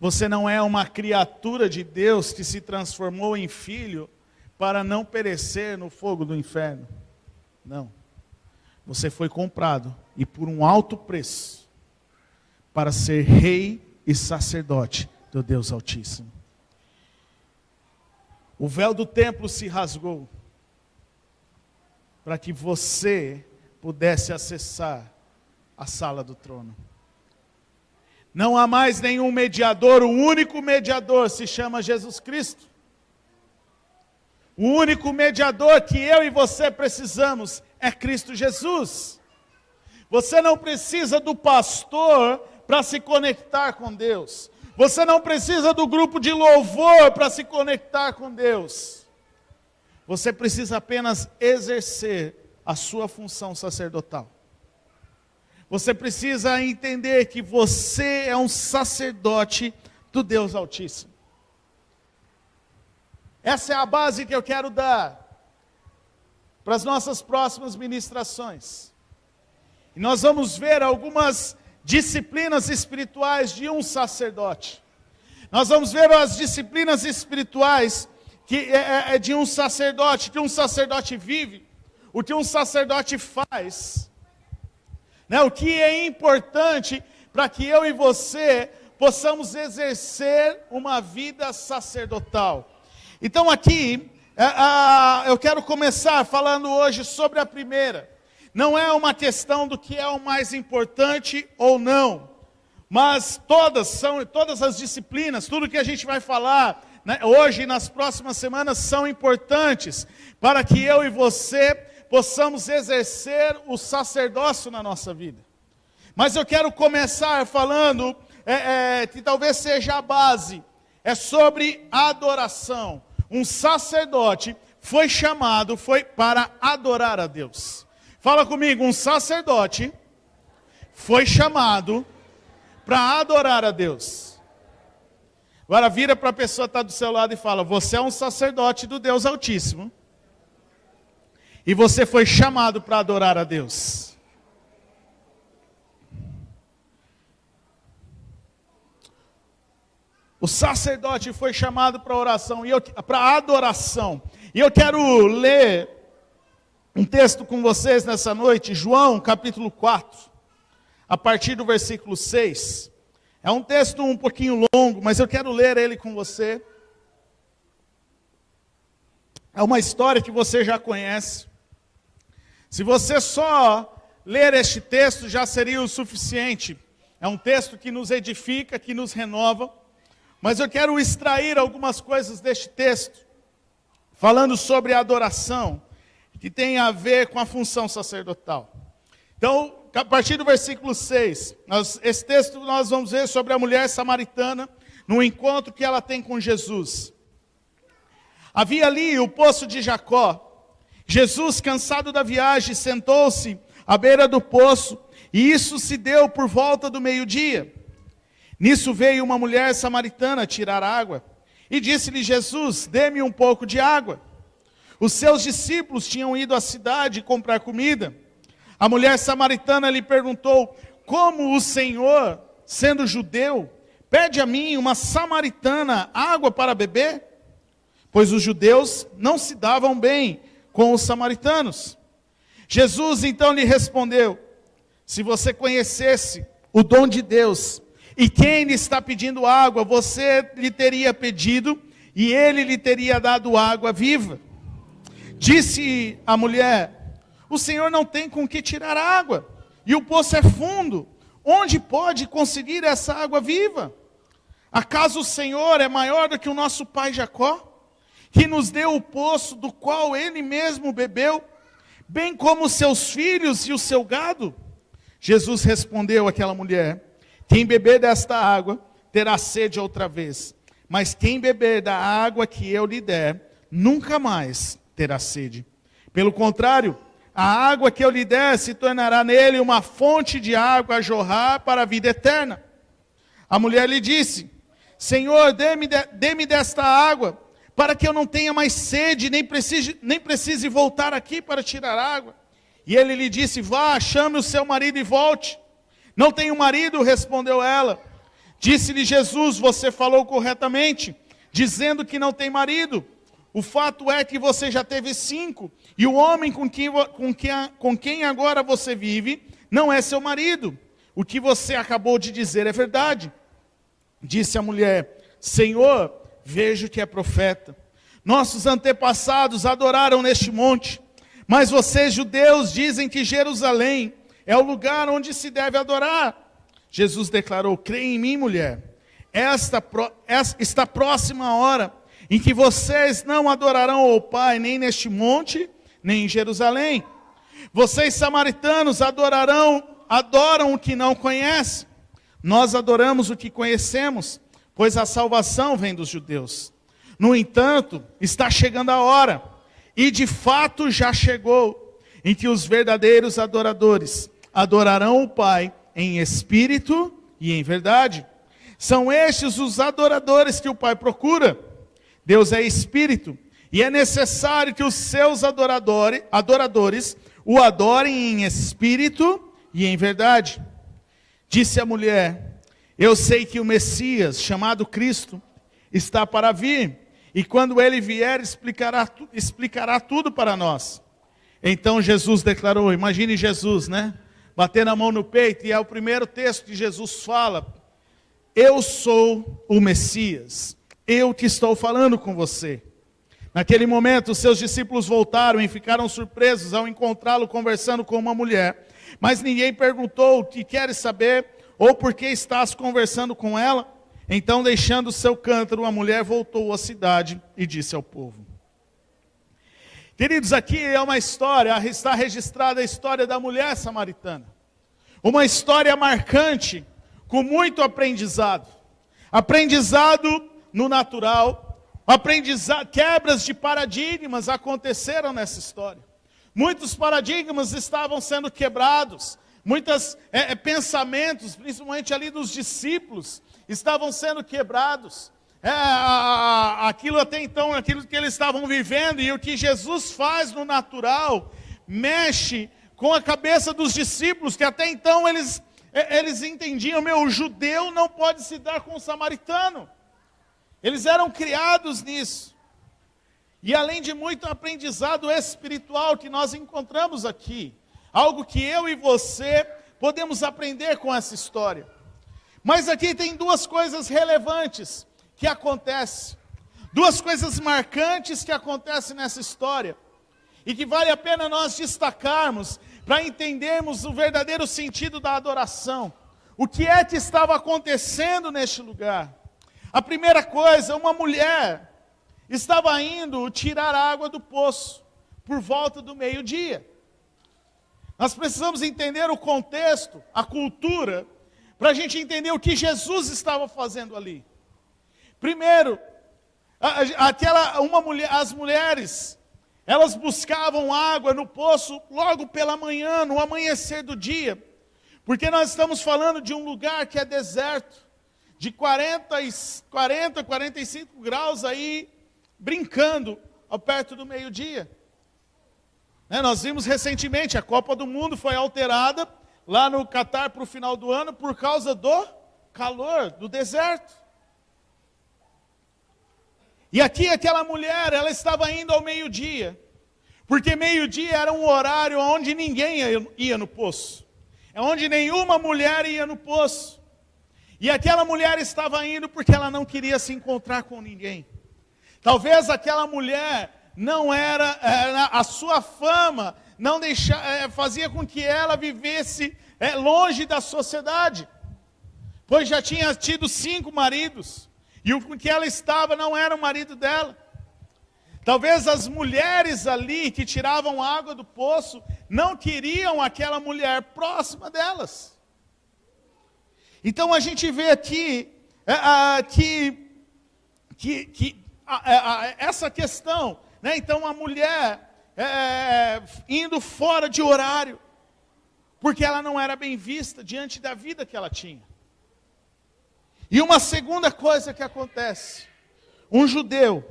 Você não é uma criatura de Deus que se transformou em filho para não perecer no fogo do inferno. Não. Você foi comprado e por um alto preço para ser rei e sacerdote do Deus Altíssimo. O véu do templo se rasgou para que você pudesse acessar a sala do trono. Não há mais nenhum mediador, o único mediador se chama Jesus Cristo. O único mediador que eu e você precisamos é Cristo Jesus. Você não precisa do pastor para se conectar com Deus. Você não precisa do grupo de louvor para se conectar com Deus. Você precisa apenas exercer a sua função sacerdotal. Você precisa entender que você é um sacerdote do Deus Altíssimo. Essa é a base que eu quero dar para as nossas próximas ministrações. E nós vamos ver algumas disciplinas espirituais de um sacerdote. Nós vamos ver as disciplinas espirituais que é de um sacerdote, que um sacerdote vive, o que um sacerdote faz, né? O que é importante para que eu e você possamos exercer uma vida sacerdotal. Então aqui, eu quero começar falando hoje sobre a primeira. Não é uma questão do que é o mais importante ou não, mas todas as disciplinas, tudo que a gente vai falar, né, hoje e nas próximas semanas são importantes para que eu e você possamos exercer o sacerdócio na nossa vida. Mas eu quero começar falando, que talvez seja a base, é sobre adoração. Um sacerdote foi chamado, para adorar a Deus. Fala comigo, um sacerdote foi chamado para adorar a Deus. Agora vira para a pessoa que está do seu lado e fala, você é um sacerdote do Deus Altíssimo. E você foi chamado para adorar a Deus. o sacerdote foi chamado para oração, para adoração. E eu quero ler um texto com vocês nessa noite, João capítulo 4, a partir do versículo 6. É um texto um pouquinho longo, mas eu quero ler ele com você. É uma história que você já conhece. Se você só ler este texto, já seria o suficiente. É um texto que nos edifica, que nos renova. Mas eu quero extrair algumas coisas deste texto, falando sobre a adoração, que tem a ver com a função sacerdotal. Então, a partir do versículo 6, esse texto nós vamos ver sobre a mulher samaritana, no encontro que ela tem com Jesus. Havia ali o poço de Jacó. Jesus, cansado da viagem, sentou-se à beira do poço, e isso se deu por volta do meio-dia. Nisso veio uma mulher samaritana tirar água, e disse-lhe Jesus: dê-me um pouco de água. Os seus discípulos tinham ido à cidade comprar comida. A mulher samaritana lhe perguntou: como o Senhor, sendo judeu, pede a mim, uma samaritana, água para beber? Pois os judeus não se davam bem com os samaritanos. Jesus então lhe respondeu: se você conhecesse o dom de Deus, e quem lhe está pedindo água, você lhe teria pedido, e ele lhe teria dado água viva. Disse a mulher: o Senhor não tem com que tirar água, e o poço é fundo. Onde pode conseguir essa água viva? Acaso o Senhor é maior do que o nosso pai Jacó, que nos deu o poço do qual ele mesmo bebeu, bem como os seus filhos e o seu gado? Jesus respondeu àquela mulher: quem beber desta água terá sede outra vez, mas quem beber da água que eu lhe der, nunca mais terá sede. Pelo contrário, a água que eu lhe der se tornará nele uma fonte de água a jorrar para a vida eterna. A mulher lhe disse: Senhor, dê-me desta água, para que eu não tenha mais sede, nem precise voltar aqui para tirar água. E ele lhe disse: vá, chame o seu marido e volte. Não tenho marido, respondeu ela. Disse-lhe Jesus: você falou corretamente, dizendo que não tem marido. O fato é que você já teve 5, e o homem com quem agora você vive não é seu marido. O que você acabou de dizer é verdade. Disse a mulher: Senhor, vejo que é profeta. Nossos antepassados adoraram neste monte, mas vocês, judeus, dizem que Jerusalém é o lugar onde se deve adorar. Jesus declarou: creia em mim, mulher. Está próxima a hora em que vocês não adorarão ao Pai, nem neste monte, nem em Jerusalém. Vocês, samaritanos, adoram o que não conhecem. Nós adoramos o que conhecemos, pois a salvação vem dos judeus. No entanto, está chegando a hora, e de fato já chegou, em que os verdadeiros adoradores adorarão o Pai em espírito e em verdade. São estes os adoradores que o Pai procura. Deus é espírito, e é necessário que os seus adoradores o adorem em espírito e em verdade. Disse a mulher: eu sei que o Messias, chamado Cristo, está para vir, e quando ele vier, explicará tudo para nós. Então Jesus declarou, imagine Jesus, né? Batendo a mão no peito, e é o primeiro texto que Jesus fala: eu sou o Messias, eu que estou falando com você. Naquele momento, os seus discípulos voltaram e ficaram surpresos ao encontrá-lo conversando com uma mulher. Mas ninguém perguntou: o que queres saber? Ou por que estás conversando com ela? Então, deixando o seu cântaro, a mulher voltou à cidade e disse ao povo. Queridos, aqui é uma história, está registrada a história da mulher samaritana. Uma história marcante, com muito aprendizado. Aprendizado no natural, quebras de paradigmas aconteceram nessa história. Muitos paradigmas estavam sendo quebrados, muitos pensamentos, principalmente ali dos discípulos, estavam sendo quebrados. Aquilo até então, aquilo que eles estavam vivendo, e o que Jesus faz no natural, mexe com a cabeça dos discípulos, que até então eles entendiam: o judeu não pode se dar com o samaritano. Eles eram criados nisso. E além de muito aprendizado espiritual que nós encontramos aqui, algo que eu e você podemos aprender com essa história. Mas aqui tem duas coisas relevantes que acontecem, duas coisas marcantes que acontecem nessa história, e que vale a pena nós destacarmos, para entendermos o verdadeiro sentido da adoração. O que é que estava acontecendo neste lugar? A primeira coisa, uma mulher estava indo tirar água do poço, por volta do meio-dia. Nós precisamos entender o contexto, a cultura, para a gente entender o que Jesus estava fazendo ali. Primeiro, as mulheres, elas buscavam água no poço logo pela manhã, no amanhecer do dia, porque nós estamos falando de um lugar que é deserto, de 45 graus aí, brincando, ao perto do meio-dia. Nós vimos recentemente, a Copa do Mundo foi alterada lá no Catar para o final do ano, por causa do calor, do deserto. E aqui aquela mulher, ela estava indo ao meio-dia, porque meio-dia era um horário onde ninguém ia no poço, é onde nenhuma mulher ia no poço. E aquela mulher estava indo porque ela não queria se encontrar com ninguém. Talvez aquela mulher não era a sua fama não fazia com que ela vivesse longe da sociedade, pois já tinha tido 5 maridos, e o com que ela estava não era o marido dela. Talvez as mulheres ali que tiravam água do poço não queriam aquela mulher próxima delas. Então a gente vê aqui essa questão, né? Então a mulher indo fora de horário, porque ela não era bem vista diante da vida que ela tinha. E uma segunda coisa que acontece, um judeu,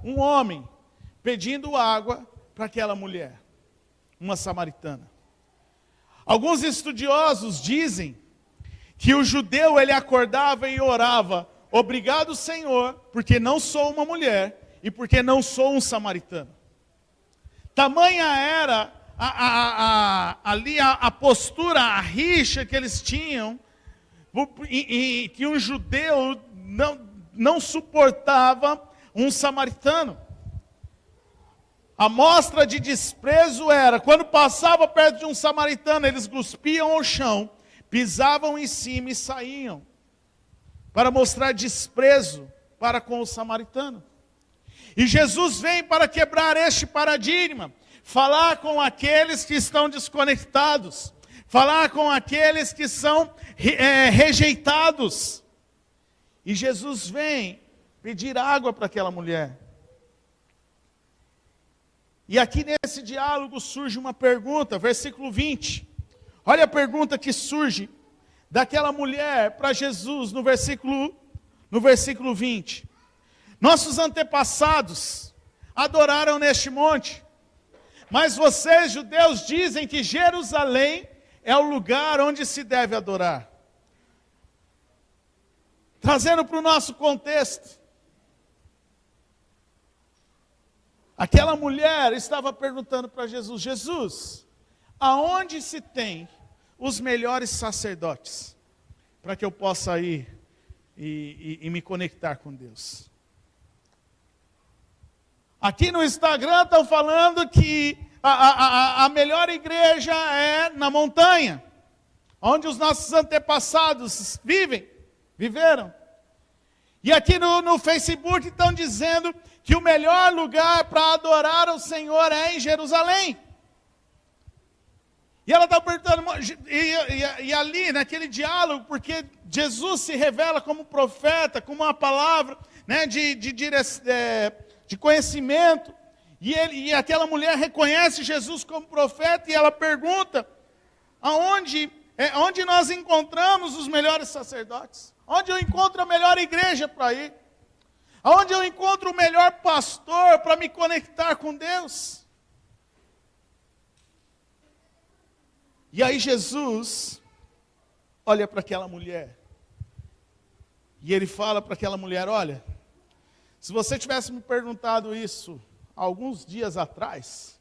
um homem, pedindo água para aquela mulher, uma samaritana. Alguns estudiosos dizem que o judeu, ele acordava e orava: obrigado, Senhor, porque não sou uma mulher e porque não sou um samaritano. Tamanha era ali a postura, a rixa que eles tinham, e que um judeu não suportava um samaritano. A mostra de desprezo era, quando passava perto de um samaritano, eles cuspiam ao chão, pisavam em cima e saíam, para mostrar desprezo para com o samaritano. E Jesus vem para quebrar este paradigma, falar com aqueles que estão desconectados, falar com aqueles que são rejeitados. E Jesus vem pedir água para aquela mulher. E aqui nesse diálogo surge uma pergunta, versículo 20. Olha a pergunta que surge daquela mulher para Jesus no versículo 20. Nossos antepassados adoraram neste monte, mas vocês, judeus, dizem que Jerusalém é o lugar onde se deve adorar. Trazendo para o nosso contexto, aquela mulher estava perguntando para Jesus: Jesus, aonde se tem os melhores sacerdotes, para que eu possa ir e me conectar com Deus? Aqui no Instagram estão falando que a melhor igreja é na montanha, onde os nossos antepassados viveram. E aqui no Facebook estão dizendo que o melhor lugar para adorar o Senhor é em Jerusalém. E ela está perguntando, e ali naquele diálogo, porque Jesus se revela como profeta, como uma palavra, né, de conhecimento, e aquela mulher reconhece Jesus como profeta, e ela pergunta: onde nós encontramos os melhores sacerdotes? Onde eu encontro a melhor igreja para ir? Onde eu encontro o melhor pastor para me conectar com Deus? E aí Jesus olha para aquela mulher, e ele fala para aquela mulher: olha, Se você tivesse me perguntado isso alguns dias atrás,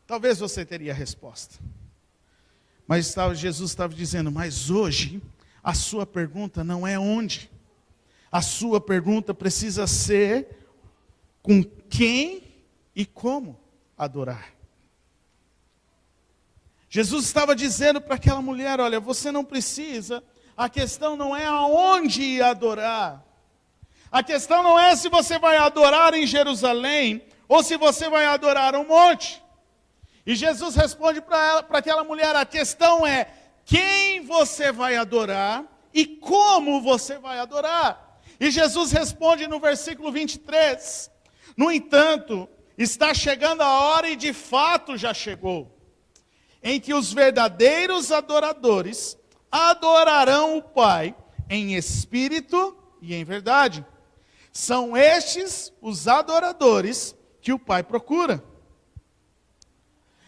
talvez você teria a resposta. Mas Jesus estava dizendo, mas hoje a sua pergunta não é onde. A sua pergunta precisa ser com quem e como adorar. Jesus estava dizendo para aquela mulher, olha, você não precisa, a questão não é aonde adorar. A questão não é se você vai adorar em Jerusalém ou se você vai adorar um monte. E Jesus responde para aquela mulher, a questão é quem você vai adorar e como você vai adorar. E Jesus responde no versículo 23, no entanto, está chegando a hora e de fato já chegou, em que os verdadeiros adoradores adorarão o Pai em espírito e em verdade. São estes os adoradores que o Pai procura.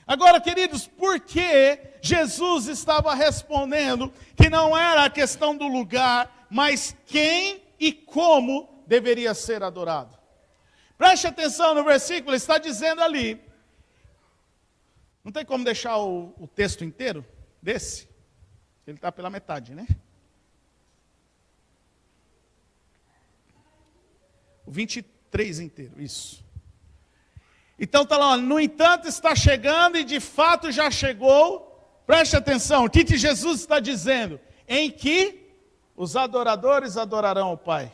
Agora, queridos, por que Jesus estava respondendo que não era a questão do lugar, mas quem e como deveria ser adorado? Preste atenção no versículo, ele está dizendo ali. Não tem como deixar o texto inteiro desse? Ele está pela metade, né? O 23 inteiro, isso. Então está lá, no entanto está chegando e de fato já chegou. Preste atenção, o que Jesus está dizendo? Em que os adoradores adorarão o Pai.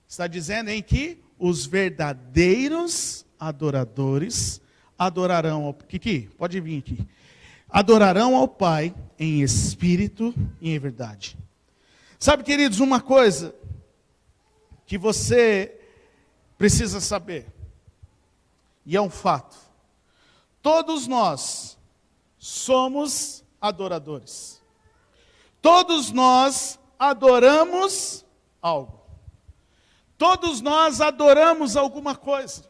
Está dizendo em que os verdadeiros adoradores adorarão ao Pai. Kiki, pode vir aqui. Adorarão ao Pai em espírito e em verdade. Sabe, queridos, uma coisa que você precisa saber, e é um fato. Todos nós somos adoradores. Todos nós adoramos algo. Todos nós adoramos alguma coisa.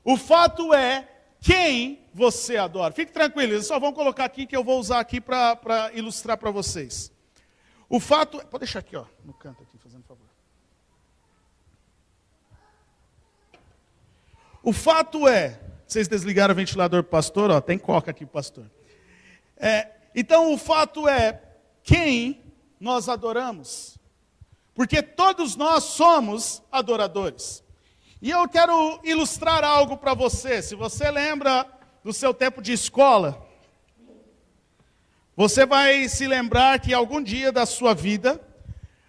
O fato é quem você adora. Fique tranquilo, eles só vão colocar aqui que eu vou usar aqui para ilustrar para vocês. O fato, pode deixar aqui, ó, no canto aqui, fazendo favor. O fato é, vocês desligaram o ventilador para o pastor, ó, tem coca aqui para o pastor. Então o fato é quem nós adoramos. Porque todos nós somos adoradores. E eu quero ilustrar algo para você. Se você lembra do seu tempo de escola, você vai se lembrar que algum dia da sua vida,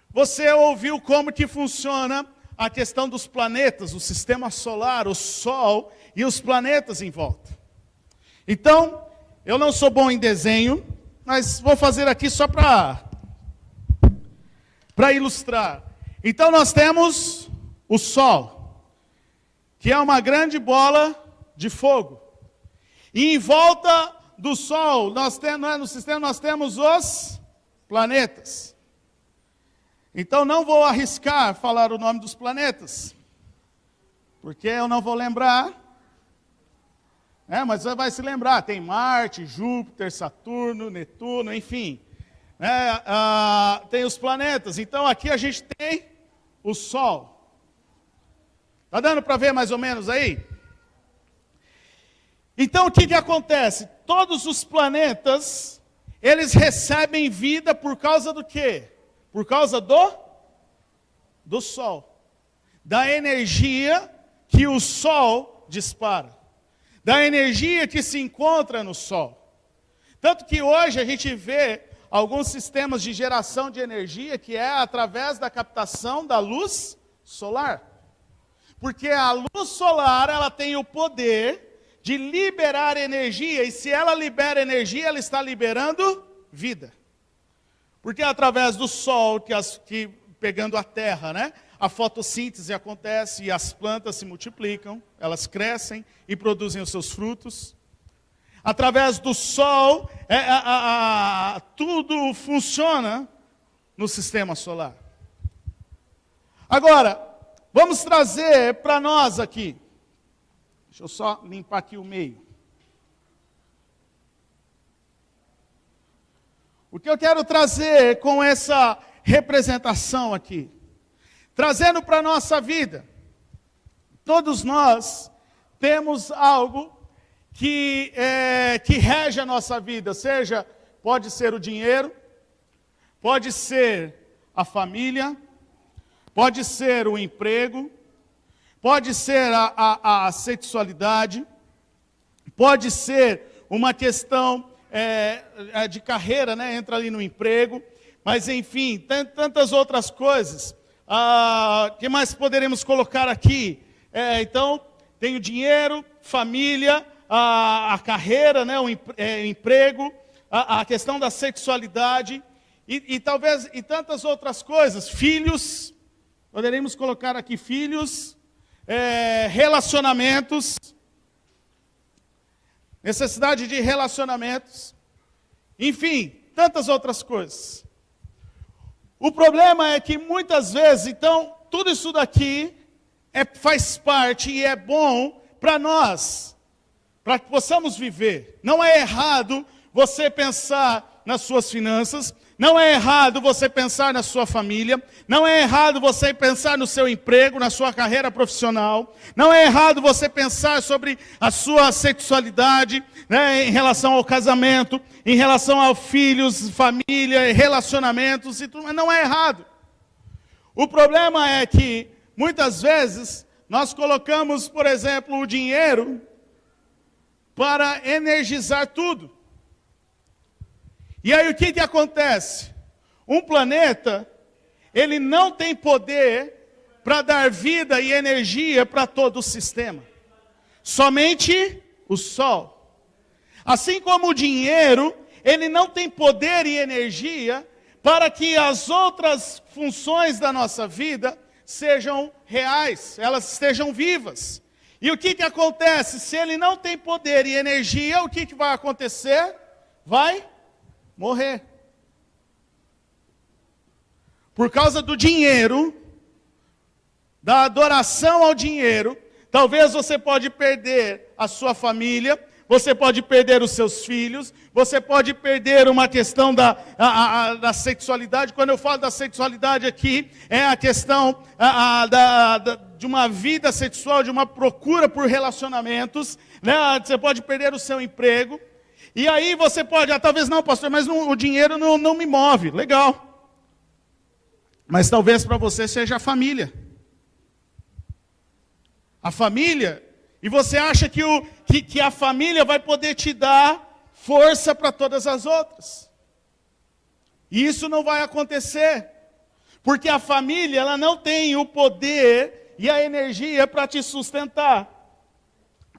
você ouviu como que funciona a questão dos planetas, o sistema solar, o Sol e os planetas em volta. Então, eu não sou bom em desenho, mas vou fazer aqui só para ilustrar. Então nós temos o Sol, que é uma grande bola de fogo. E em volta do Sol, no sistema nós temos os planetas. Então não vou arriscar falar o nome dos planetas, porque eu não vou lembrar. Mas você vai se lembrar, tem Marte, Júpiter, Saturno, Netuno, enfim. Tem os planetas. Então aqui a gente tem o Sol. Está dando para ver mais ou menos aí? Então o que acontece? Todos os planetas, eles recebem vida por causa do quê? Por causa do Sol. Da energia que o Sol dispara. Da energia que se encontra no Sol. Tanto que hoje a gente vê alguns sistemas de geração de energia que é através da captação da luz solar. Porque a luz solar, ela tem o poder de liberar energia, e se ela libera energia, ela está liberando vida. Porque é através do sol, que pegando a terra, né, a fotossíntese acontece e as plantas se multiplicam, elas crescem e produzem os seus frutos. Através do sol, tudo funciona no sistema solar. Agora, vamos trazer para nós aqui. Deixa eu só limpar aqui o meio. O que eu quero trazer com essa representação aqui? trazendo para a nossa vida. Todos nós temos algo que rege a nossa vida, pode ser o dinheiro, pode ser a família, pode ser o emprego, pode ser a sexualidade, pode ser uma questão de carreira, né? Entra ali no emprego, mas enfim, tantas outras coisas. Que mais poderemos colocar aqui? Então, tem o dinheiro, família, a carreira, né? O emprego, a questão da sexualidade e talvez e tantas outras coisas. Filhos, poderemos colocar aqui filhos, relacionamentos, necessidade de relacionamentos, enfim, tantas outras coisas. O problema é que muitas vezes, então, tudo isso daqui faz parte e é bom para nós, para que possamos viver. Não é errado você pensar nas suas finanças, não é errado você pensar na sua família, não é errado você pensar no seu emprego, na sua carreira profissional, não é errado você pensar sobre a sua sexualidade, né, em relação ao casamento, em relação aos filhos, família, relacionamentos e tudo, mas não é errado. O problema é que, muitas vezes, nós colocamos, por exemplo, o dinheiro para energizar tudo. E aí o que acontece? Um planeta, ele não tem poder para dar vida e energia para todo o sistema. Somente o Sol. Assim como o dinheiro, ele não tem poder e energia para que as outras funções da nossa vida sejam reais, elas estejam vivas. E o que acontece? Se ele não tem poder e energia, o que vai acontecer? Vai morrer. Por causa do dinheiro, da adoração ao dinheiro, talvez você pode perder a sua família, você pode perder os seus filhos, você pode perder uma questão da sexualidade. Quando eu falo da sexualidade aqui, é a questão de uma vida sexual, de uma procura por relacionamentos, né? Você pode perder o seu emprego. E aí você pode, talvez não, pastor, mas o dinheiro não me move. Legal. Mas talvez para você seja a família. A família, e você acha que a família vai poder te dar força para todas as outras. E isso não vai acontecer. Porque a família, ela não tem o poder e a energia para te sustentar.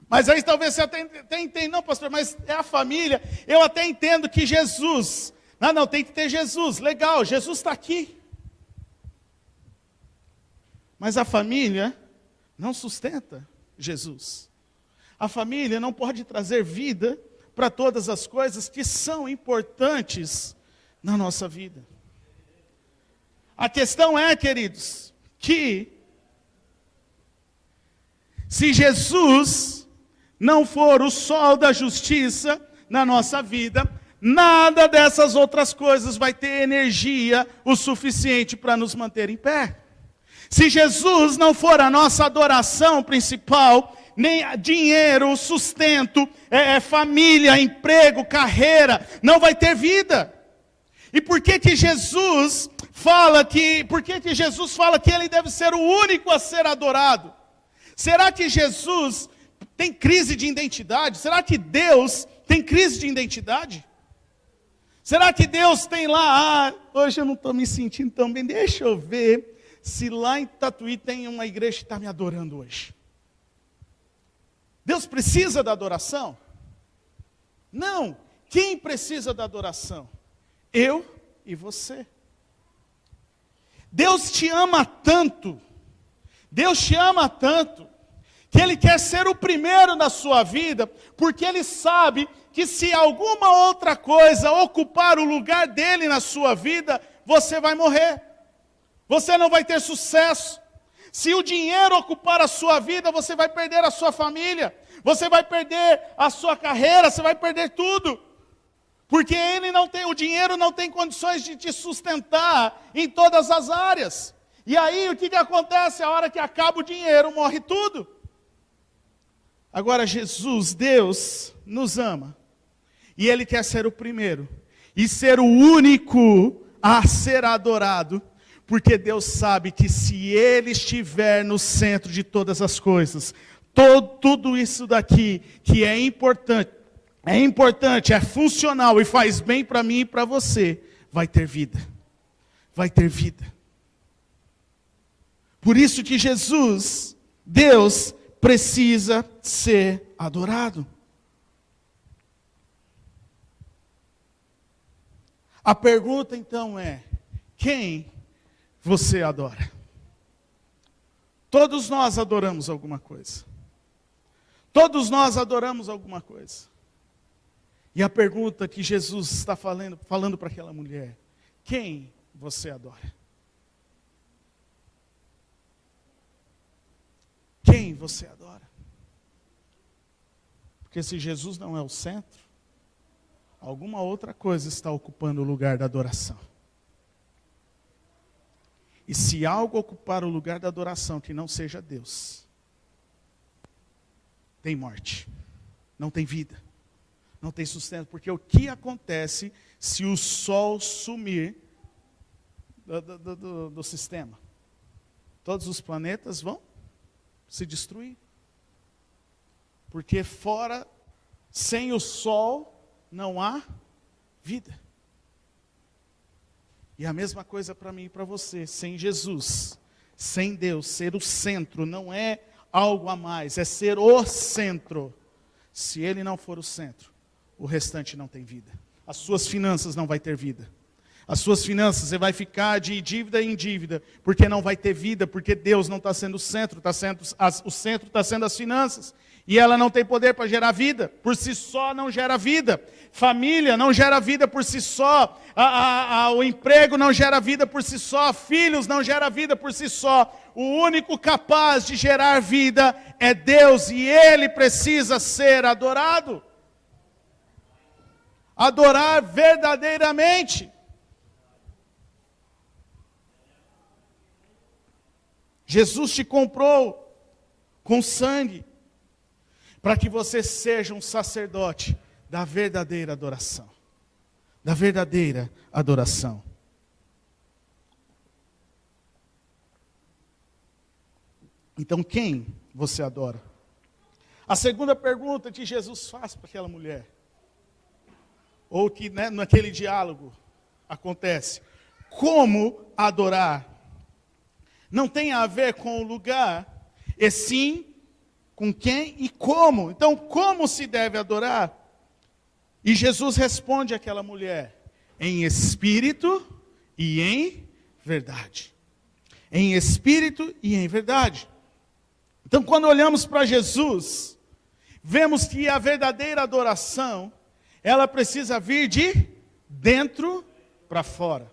Mas aí talvez você até entenda, não, pastor, mas é a família. Eu até entendo que Jesus, não, tem que ter Jesus, legal, Jesus está aqui. Mas a família não sustenta Jesus. A família não pode trazer vida para todas as coisas que são importantes na nossa vida. A questão é, queridos, que se Jesus não for o sol da justiça na nossa vida, nada dessas outras coisas vai ter energia o suficiente para nos manter em pé. Se Jesus não for a nossa adoração principal, nem dinheiro, sustento, família, emprego, carreira, não vai ter vida. E por que Jesus fala que ele deve ser o único a ser adorado? Será que Jesus tem crise de identidade? Será que Deus tem crise de identidade? Será que Deus tem lá, hoje eu não estou me sentindo tão bem, deixa eu ver se lá em Tatuí tem uma igreja que está me adorando hoje. Deus precisa da adoração? Não. Quem precisa da adoração? Eu e você. Deus te ama tanto, que Ele quer ser o primeiro na sua vida, porque Ele sabe que se alguma outra coisa ocupar o lugar dEle na sua vida, você vai morrer. Você não vai ter sucesso. Se o dinheiro ocupar a sua vida, você vai perder a sua família, você vai perder a sua carreira, você vai perder tudo. Porque o dinheiro não tem condições de te sustentar em todas as áreas. E aí o que acontece? A hora que acaba o dinheiro, morre tudo. Agora Jesus, Deus, nos ama. E Ele quer ser o primeiro. E ser o único a ser adorado. Porque Deus sabe que se Ele estiver no centro de todas as coisas, tudo isso daqui que é importante, é funcional e faz bem para mim e para você, vai ter vida. Vai ter vida. Por isso que Jesus, Deus, precisa ser adorado. A pergunta então é: quem você adora? Todos nós adoramos alguma coisa. Todos nós adoramos alguma coisa. E a pergunta que Jesus está falando para aquela mulher: quem você adora? Quem você adora? Porque se Jesus não é o centro, alguma outra coisa está ocupando o lugar da adoração. E se algo ocupar o lugar da adoração que não seja Deus, tem morte, não tem vida, não tem sustento. Porque o que acontece se o sol sumir do sistema? Todos os planetas vão se destruir. Porque fora, sem o sol, não há vida. E a mesma coisa para mim e para você. Sem Jesus, sem Deus, ser o centro não é algo a mais, é ser o centro. Se Ele não for o centro, o restante não tem vida. As suas finanças não vai ter vida. As suas finanças, você vai ficar de dívida em dívida, porque não vai ter vida, porque Deus não está sendo o centro, o centro está sendo as finanças. E ela não tem poder para gerar vida, por si só não gera vida. Família não gera vida por si só. O emprego não gera vida por si só. Filhos não gera vida por si só. O único capaz de gerar vida é Deus, e Ele precisa ser adorado. Adorar verdadeiramente. Jesus te comprou com sangue, para que você seja um sacerdote da verdadeira adoração. Da verdadeira adoração. Então quem você adora? A segunda pergunta que Jesus faz para aquela mulher, ou que naquele diálogo acontece: como adorar? Não tem a ver com o lugar, e sim com quem e como. Então, como se deve adorar? E Jesus responde àquela mulher: em espírito e em verdade. Em espírito e em verdade. Então, quando olhamos para Jesus, vemos que a verdadeira adoração, ela precisa vir de dentro para fora.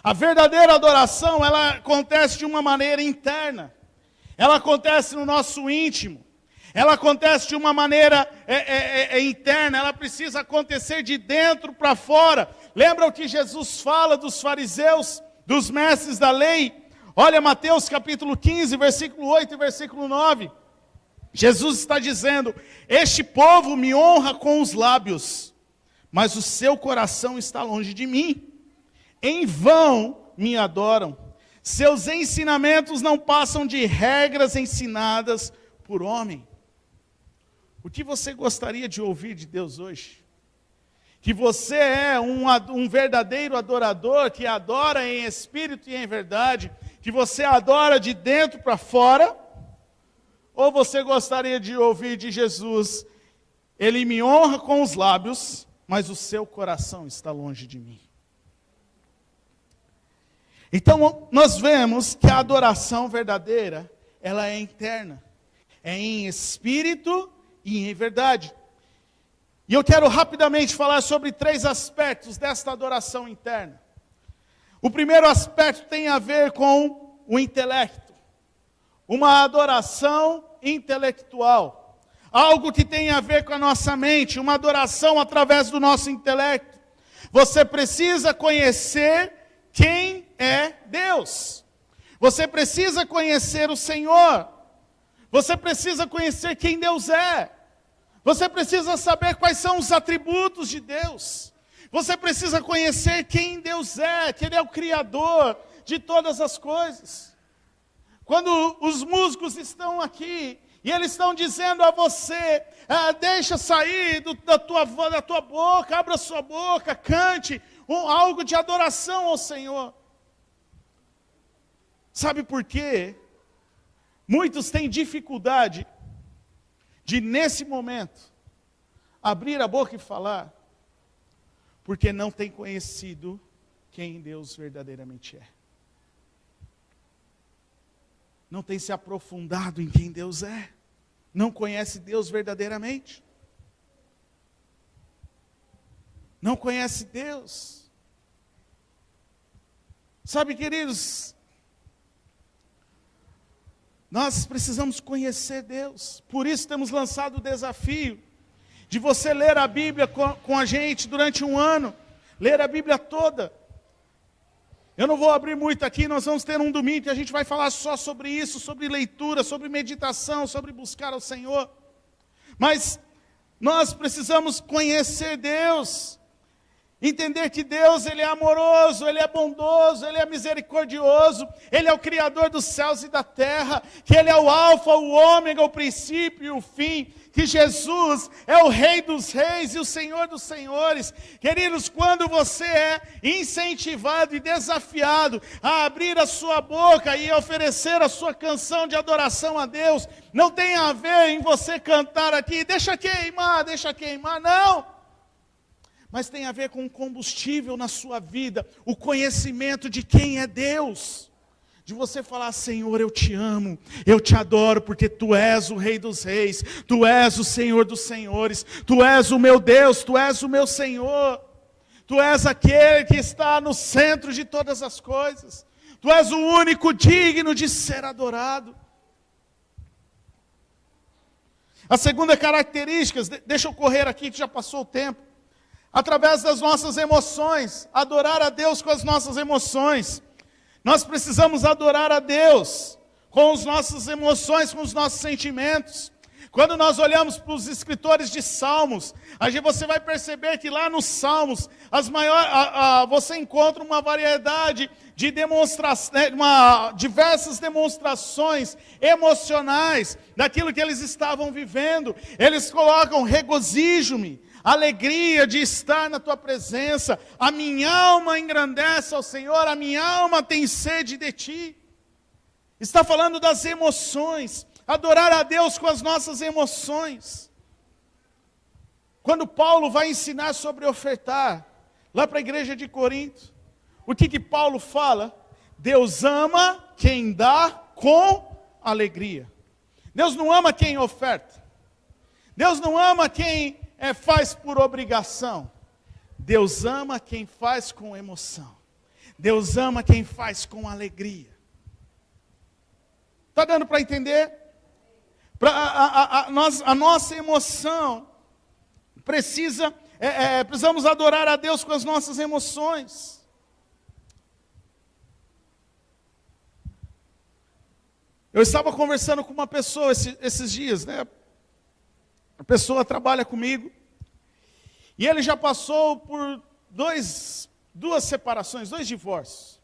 A verdadeira adoração, ela acontece de uma maneira interna. Ela acontece no nosso íntimo. Ela acontece de uma maneira interna. Ela precisa acontecer de dentro para fora. Lembra o que Jesus fala dos fariseus, dos mestres da lei? Olha Mateus capítulo 15, versículo 8 e versículo 9. Jesus está dizendo: este povo me honra com os lábios, mas o seu coração está longe de mim. Em vão me adoram. Seus ensinamentos não passam de regras ensinadas por homem. O que você gostaria de ouvir de Deus hoje? Que você é um verdadeiro adorador, que adora em espírito e em verdade, que você adora de dentro para fora? Ou você gostaria de ouvir de Jesus: Ele me honra com os lábios, mas o seu coração está longe de mim? Então, nós vemos que a adoração verdadeira, ela é interna. É em espírito e em verdade. E eu quero rapidamente falar sobre 3 aspectos desta adoração interna. O primeiro aspecto tem a ver com o intelecto. Uma adoração intelectual. Algo que tem a ver com a nossa mente, uma adoração através do nosso intelecto. Você precisa conhecer quem é Deus. Você precisa conhecer o Senhor. Você precisa conhecer quem Deus é. Você precisa saber quais são os atributos de Deus. Você precisa conhecer quem Deus é, que Ele é o Criador de todas as coisas. Quando os músicos estão aqui, e eles estão dizendo a você, deixa sair da tua boca, abra sua boca, cante algo de adoração ao Senhor. Sabe por quê? Muitos têm dificuldade de, nesse momento, abrir a boca e falar, porque não têm conhecido quem Deus verdadeiramente é. Não tem se aprofundado em quem Deus é. Não conhece Deus verdadeiramente. Não conhece Deus. Sabe, queridos, nós precisamos conhecer Deus. Por isso temos lançado o desafio de você ler a Bíblia com a gente durante um ano. Ler a Bíblia toda. Eu não vou abrir muito aqui, nós vamos ter um domingo que a gente vai falar só sobre isso, sobre leitura, sobre meditação, sobre buscar ao Senhor. Mas nós precisamos conhecer Deus. Entender que Deus, Ele é amoroso, Ele é bondoso, Ele é misericordioso, Ele é o Criador dos céus e da terra, que Ele é o alfa, o ômega, o princípio e o fim, que Jesus é o Rei dos reis e o Senhor dos senhores. Queridos, quando você é incentivado e desafiado a abrir a sua boca e oferecer a sua canção de adoração a Deus, não tem a ver em você cantar aqui, deixa queimar, não. Mas tem a ver com o combustível na sua vida, o conhecimento de quem é Deus. De você falar, Senhor, eu te amo, eu te adoro, porque Tu és o Rei dos reis, Tu és o Senhor dos senhores, Tu és o meu Deus, Tu és o meu Senhor. Tu és aquele que está no centro de todas as coisas. Tu és o único digno de ser adorado. A segunda característica, deixa eu correr aqui que já passou o tempo. Através das nossas emoções, adorar a Deus com as nossas emoções. Nós precisamos adorar a Deus com as nossas emoções, com os nossos sentimentos. Quando nós olhamos para os escritores de Salmos, você vai perceber que lá nos Salmos, você encontra uma variedade de diversas demonstrações emocionais daquilo que eles estavam vivendo. Eles colocam regozijo-me, alegria de estar na Tua presença, a minha alma engrandece ao Senhor, a minha alma tem sede de Ti. Está falando das emoções, adorar a Deus com as nossas emoções. Quando Paulo vai ensinar sobre ofertar, lá para a igreja de Corinto, o que Paulo fala? Deus ama quem dá com alegria. Deus não ama quem oferta. Deus não ama quem faz por obrigação. Deus ama quem faz com emoção. Deus ama quem faz com alegria. Está dando para entender? A nossa emoção precisamos adorar a Deus com as nossas emoções. Eu estava conversando com uma pessoa esses dias, né? A pessoa trabalha comigo, e ele já passou por duas separações, 2 divórcios.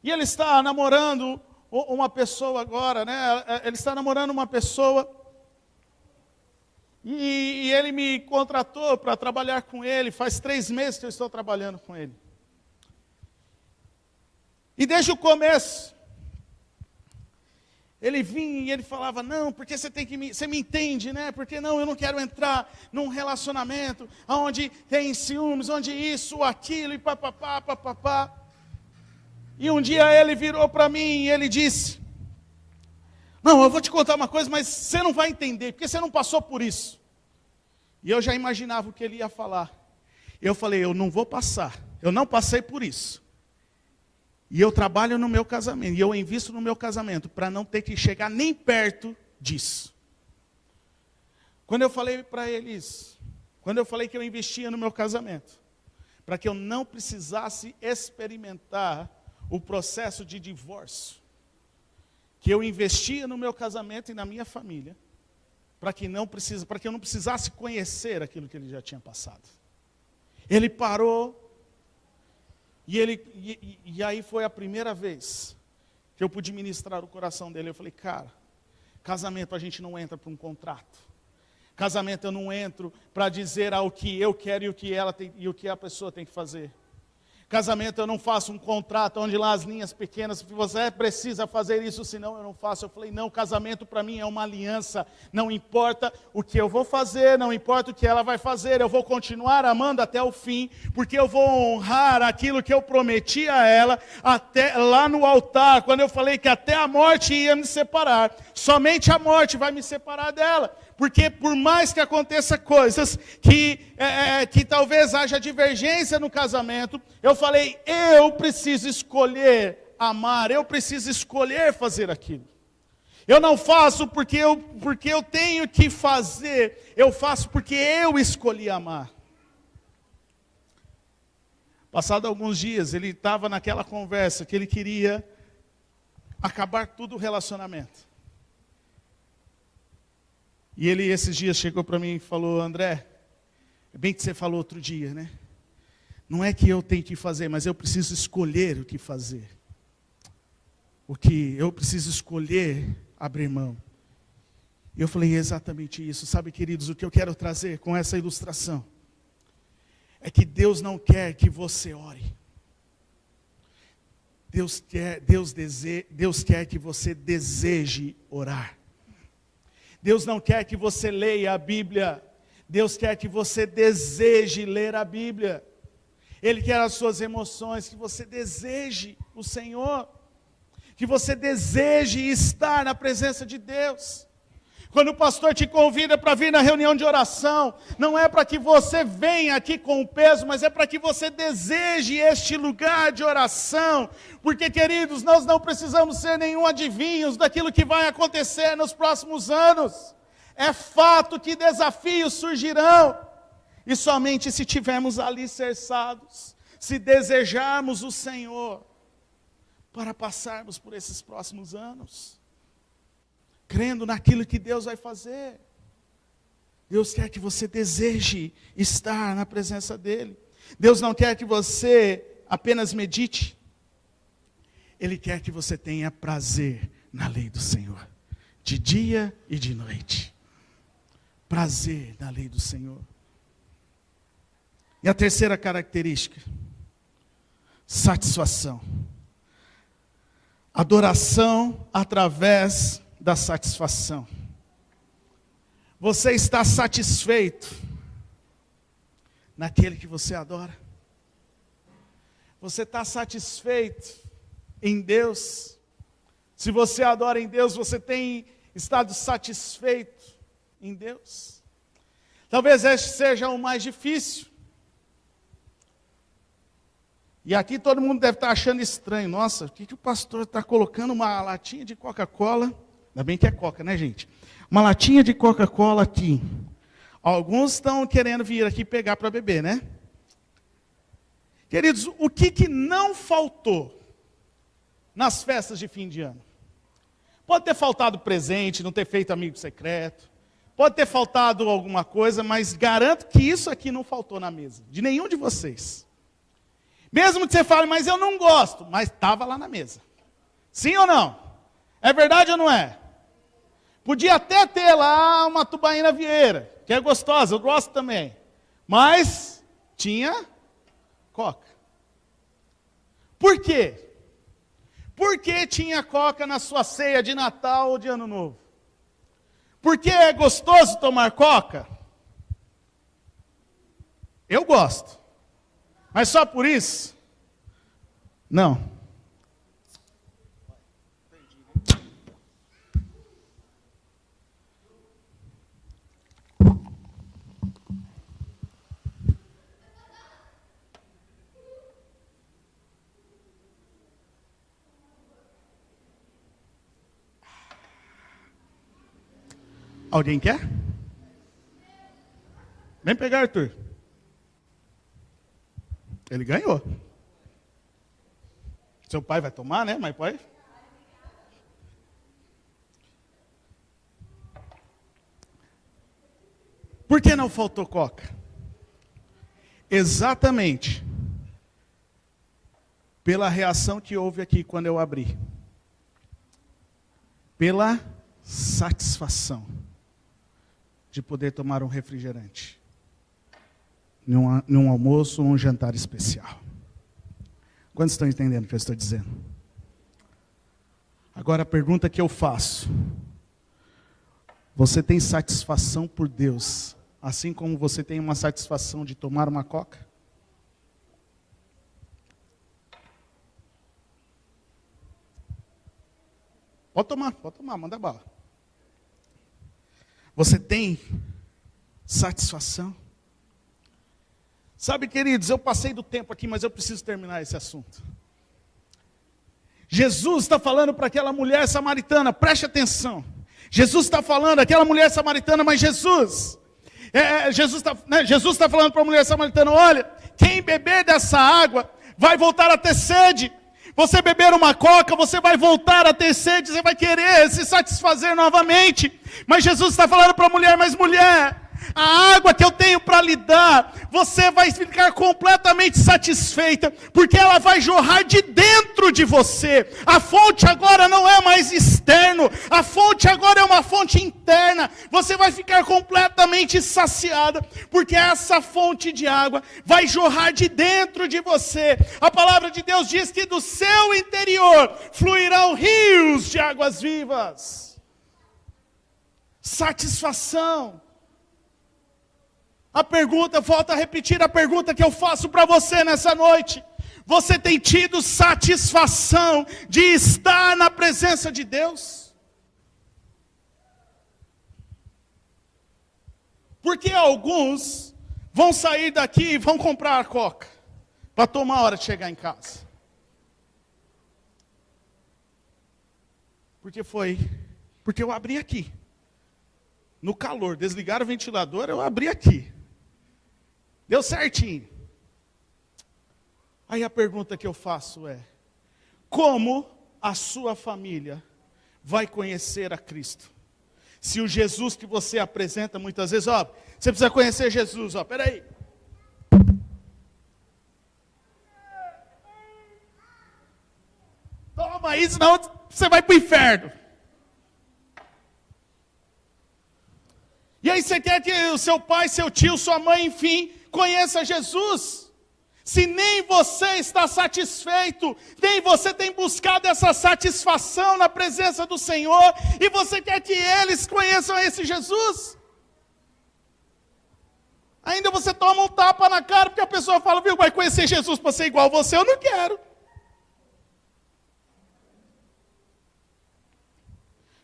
E ele está namorando uma pessoa agora, né? Ele está namorando uma pessoa, e ele me contratou para trabalhar com ele. Faz 3 meses que eu estou trabalhando com ele. E desde o começo, ele vinha e ele falava, não, porque você me entende, né? Porque não, eu não quero entrar num relacionamento onde tem ciúmes, onde isso, aquilo, e papapá, papapá. E um dia ele virou para mim e ele disse, não, eu vou te contar uma coisa, mas você não vai entender, porque você não passou por isso. E eu já imaginava o que ele ia falar. Eu falei, eu não vou passar, eu não passei por isso. E eu trabalho no meu casamento, e eu invisto no meu casamento, para não ter que chegar nem perto disso. Quando eu falei para ele isso, quando eu falei que eu investia no meu casamento, para que eu não precisasse experimentar o processo de divórcio que eu investia no meu casamento e na minha família, para que eu não precisasse conhecer aquilo que ele já tinha passado. Ele parou, e aí foi a primeira vez que eu pude ministrar o coração dele. Eu falei, cara, casamento a gente não entra para um contrato. Casamento eu não entro para dizer o que eu quero e o que ela tem, e o que a pessoa tem que fazer. Casamento eu não faço um contrato onde lá as linhas pequenas, você precisa fazer isso, senão eu não faço. Eu falei, não, casamento para mim é uma aliança. Não importa o que eu vou fazer, não importa o que ela vai fazer, eu vou continuar amando até o fim, porque eu vou honrar aquilo que eu prometi a ela, até lá no altar, quando eu falei que até a morte ia me separar. Somente a morte vai me separar dela. Porque por mais que aconteça coisas, que talvez haja divergência no casamento, eu falei, eu preciso escolher amar, eu preciso escolher fazer aquilo. Eu não faço porque eu tenho que fazer, eu faço porque eu escolhi amar. Passado alguns dias, ele estava naquela conversa que ele queria acabar tudo o relacionamento. E ele, esses dias, chegou para mim e falou, André, é bem que você falou outro dia, né? Não é que eu tenho que fazer, mas eu preciso escolher o que fazer. Eu preciso escolher abrir mão. E eu falei, exatamente isso. Sabe, queridos, o que eu quero trazer com essa ilustração é que Deus não quer que você ore. Deus quer que você deseje orar. Deus não quer que você leia a Bíblia. Deus quer que você deseje ler a Bíblia. Ele quer as suas emoções, que você deseje o Senhor. Que você deseje estar na presença de Deus. Quando o pastor te convida para vir na reunião de oração, não é para que você venha aqui com o peso, mas é para que você deseje este lugar de oração. Porque, queridos, nós não precisamos ser nenhum adivinhos daquilo que vai acontecer nos próximos anos. É fato que desafios surgirão. E somente se tivermos alicerçados, se desejarmos o Senhor, para passarmos por esses próximos anos. Crendo naquilo que Deus vai fazer. Deus quer que você deseje estar na presença dEle. Deus não quer que você apenas medite. Ele quer que você tenha prazer na lei do Senhor. De dia e de noite. Prazer na lei do Senhor. E a terceira característica. Satisfação. Adoração através da satisfação. Você está satisfeito naquele que você adora? Você está satisfeito em Deus? Se você adora em Deus, você tem estado satisfeito em Deus? Talvez este seja o mais difícil. E aqui todo mundo deve estar achando estranho. Nossa, o que o pastor está colocando uma latinha de Coca-Cola? Ainda bem que é Coca, né, gente? Uma latinha de Coca-Cola aqui. Alguns estão querendo vir aqui pegar para beber, né? Queridos, o que não faltou nas festas de fim de ano? Pode ter faltado presente, não ter feito amigo secreto. Pode ter faltado alguma coisa, mas garanto que isso aqui não faltou na mesa. De nenhum de vocês. Mesmo que você fale, mas eu não gosto. Mas estava lá na mesa. Sim ou não? É verdade ou não é? Podia até ter lá uma tubaína vieira, que é gostosa, eu gosto também. Mas tinha Coca. Por quê? Por que tinha Coca na sua ceia de Natal ou de Ano Novo? Porque é gostoso tomar Coca? Eu gosto. Mas só por isso? Não. Alguém quer? Vem pegar, Arthur. Ele ganhou. Seu pai vai tomar, né? Mas pode. Por que não faltou coca? Exatamente pela reação que houve aqui quando eu abri. Pela satisfação de poder tomar um refrigerante num almoço ou um jantar especial. Quantos estão entendendo o que eu estou dizendo? Agora a pergunta que eu faço: você tem satisfação por Deus, assim como você tem uma satisfação de tomar uma coca? Pode tomar, manda bala. Você tem satisfação? Sabe, queridos, eu passei do tempo aqui, mas eu preciso terminar esse assunto. Jesus está falando para aquela mulher samaritana, preste atenção. Jesus está falando, aquela mulher samaritana, mas Jesus está falando para a mulher samaritana: olha, quem beber dessa água vai voltar a ter sede. Você beber uma coca, você vai voltar a ter sede, você vai querer se satisfazer novamente. Mas Jesus está falando para a mulher: mas mulher, a água que eu tenho para lhe dar, você vai ficar completamente satisfeita, porque ela vai jorrar de dentro de você. A fonte agora não é mais externo, a fonte agora é uma fonte interna. Você vai ficar completamente saciada, porque essa fonte de água vai jorrar de dentro de você. A palavra de Deus diz que do seu interior fluirão rios de águas vivas. Satisfação. A pergunta, volto a repetir a pergunta que eu faço para você nessa noite: você tem tido satisfação de estar na presença de Deus? Porque alguns vão sair daqui e vão comprar a coca para tomar a hora de chegar em casa. Porque eu abri aqui. No calor, desligaram o ventilador, eu abri aqui. Deu certinho. Aí a pergunta que eu faço é: como a sua família vai conhecer a Cristo? Se o Jesus que você apresenta muitas vezes, ó, você precisa conhecer Jesus, ó, peraí. Toma isso, senão você vai para o inferno. E aí você quer que o seu pai, seu tio, sua mãe, enfim, conheça Jesus? Se nem você está satisfeito, nem você tem buscado essa satisfação na presença do Senhor, e você quer que eles conheçam esse Jesus? Ainda você toma um tapa na cara, porque a pessoa fala: viu, vai conhecer Jesus para ser igual a você? Eu não quero.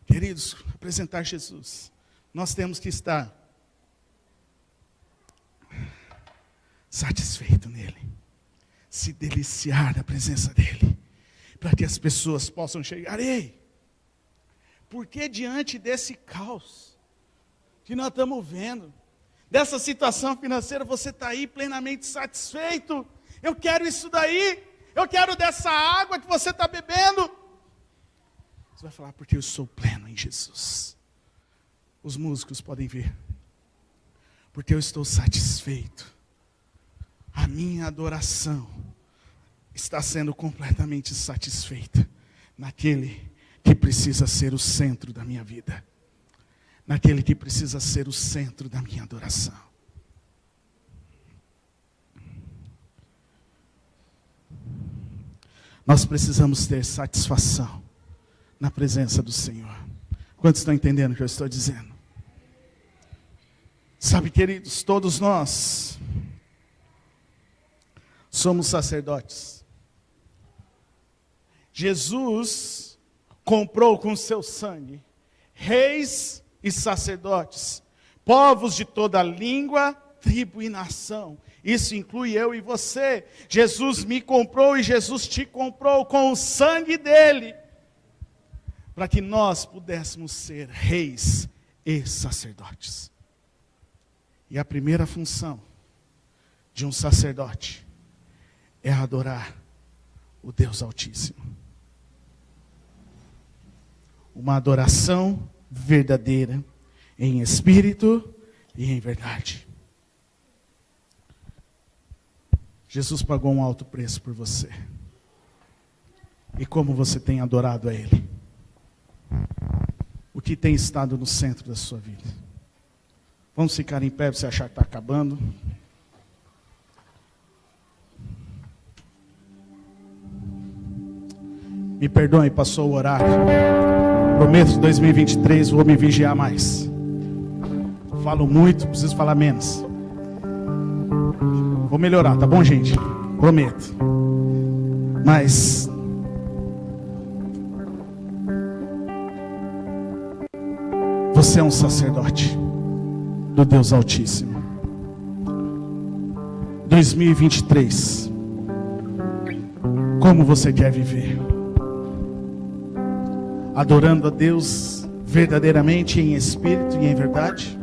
Queridos, apresentar Jesus, nós temos que estar satisfeito nele, se deliciar da presença dele, para que as pessoas possam chegar: ei, porque diante desse caos que nós estamos vendo, dessa situação financeira, você está aí plenamente satisfeito? Eu quero isso daí, eu quero dessa água que você está bebendo. Você vai falar: porque eu sou pleno em Jesus. Os músicos podem ver: porque eu estou satisfeito. A minha adoração está sendo completamente satisfeita naquele que precisa ser o centro da minha vida, naquele que precisa ser o centro da minha adoração. Nós precisamos ter satisfação na presença do Senhor. Quantos estão entendendo o que eu estou dizendo? Sabe, queridos, todos nós somos sacerdotes. Jesus comprou com seu sangue reis e sacerdotes, povos de toda língua, tribo e nação. Isso inclui eu e você. Jesus me comprou e Jesus te comprou com o sangue dele, para que nós pudéssemos ser reis e sacerdotes. E a primeira função de um sacerdote é adorar o Deus Altíssimo. Uma adoração verdadeira, em espírito e em verdade. Jesus pagou um alto preço por você. E como você tem adorado a Ele? O que tem estado no centro da sua vida? Vamos ficar em pé, você achar que está acabando. Me perdoe, passou o horário. Prometo que 2023 vou me vigiar mais. Falo muito, preciso falar menos. Vou melhorar, tá bom, gente? Prometo. Mas você é um sacerdote do Deus Altíssimo. 2023. Como você quer viver? Adorando a Deus verdadeiramente em espírito e em verdade?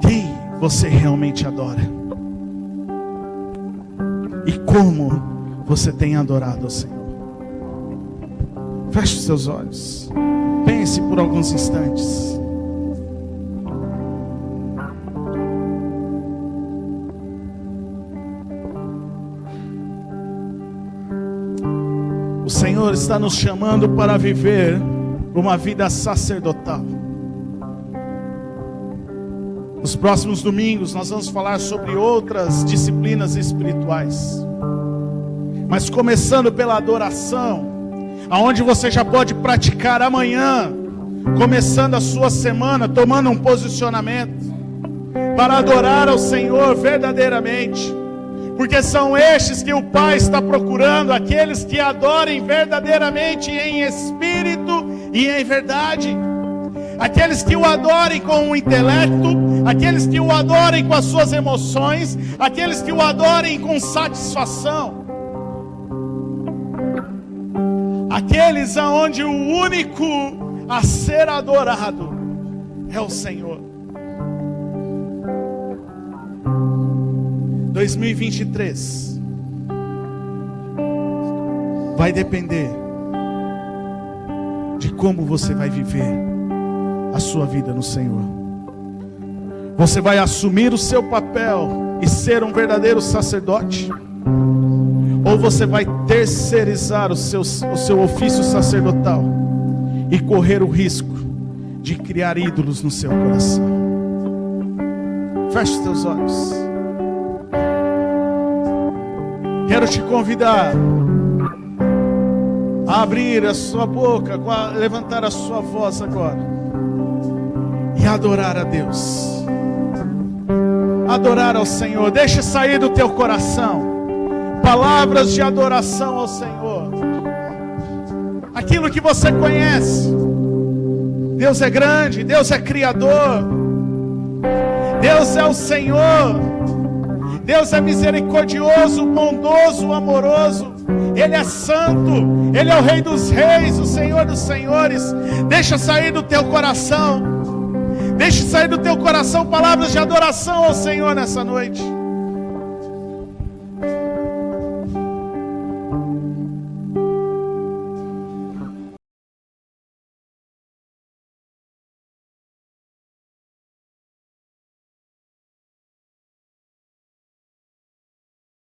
Quem você realmente adora? E como você tem adorado ao Senhor? Feche os seus olhos. Pense por alguns instantes. O Senhor está nos chamando para viver uma vida sacerdotal. Nos próximos domingos nós vamos falar sobre outras disciplinas espirituais. Mas começando pela adoração, aonde você já pode praticar amanhã, começando a sua semana, tomando um posicionamento para adorar ao Senhor verdadeiramente. Porque são estes que o Pai está procurando, aqueles que adorem verdadeiramente em espírito e em verdade. Aqueles que o adorem com o intelecto, aqueles que o adorem com as suas emoções, aqueles que o adorem com satisfação. Aqueles aonde o único a ser adorado é o Senhor. 2023 vai depender de como você vai viver a sua vida no Senhor. Você vai assumir o seu papel e ser um verdadeiro sacerdote? Ou você vai terceirizar o seu ofício sacerdotal e correr o risco de criar ídolos no seu coração? Feche os teus olhos. Quero te convidar a abrir a sua boca, levantar a sua voz agora e adorar a Deus. Adorar ao Senhor. Deixe sair do teu coração palavras de adoração ao Senhor. Aquilo que você conhece. Deus é grande, Deus é Criador, Deus é o Senhor, Deus é misericordioso, bondoso, amoroso. Ele é santo, Ele é o Rei dos Reis, o Senhor dos Senhores. Deixa sair do teu coração, deixa sair do teu coração palavras de adoração ao Senhor nessa noite.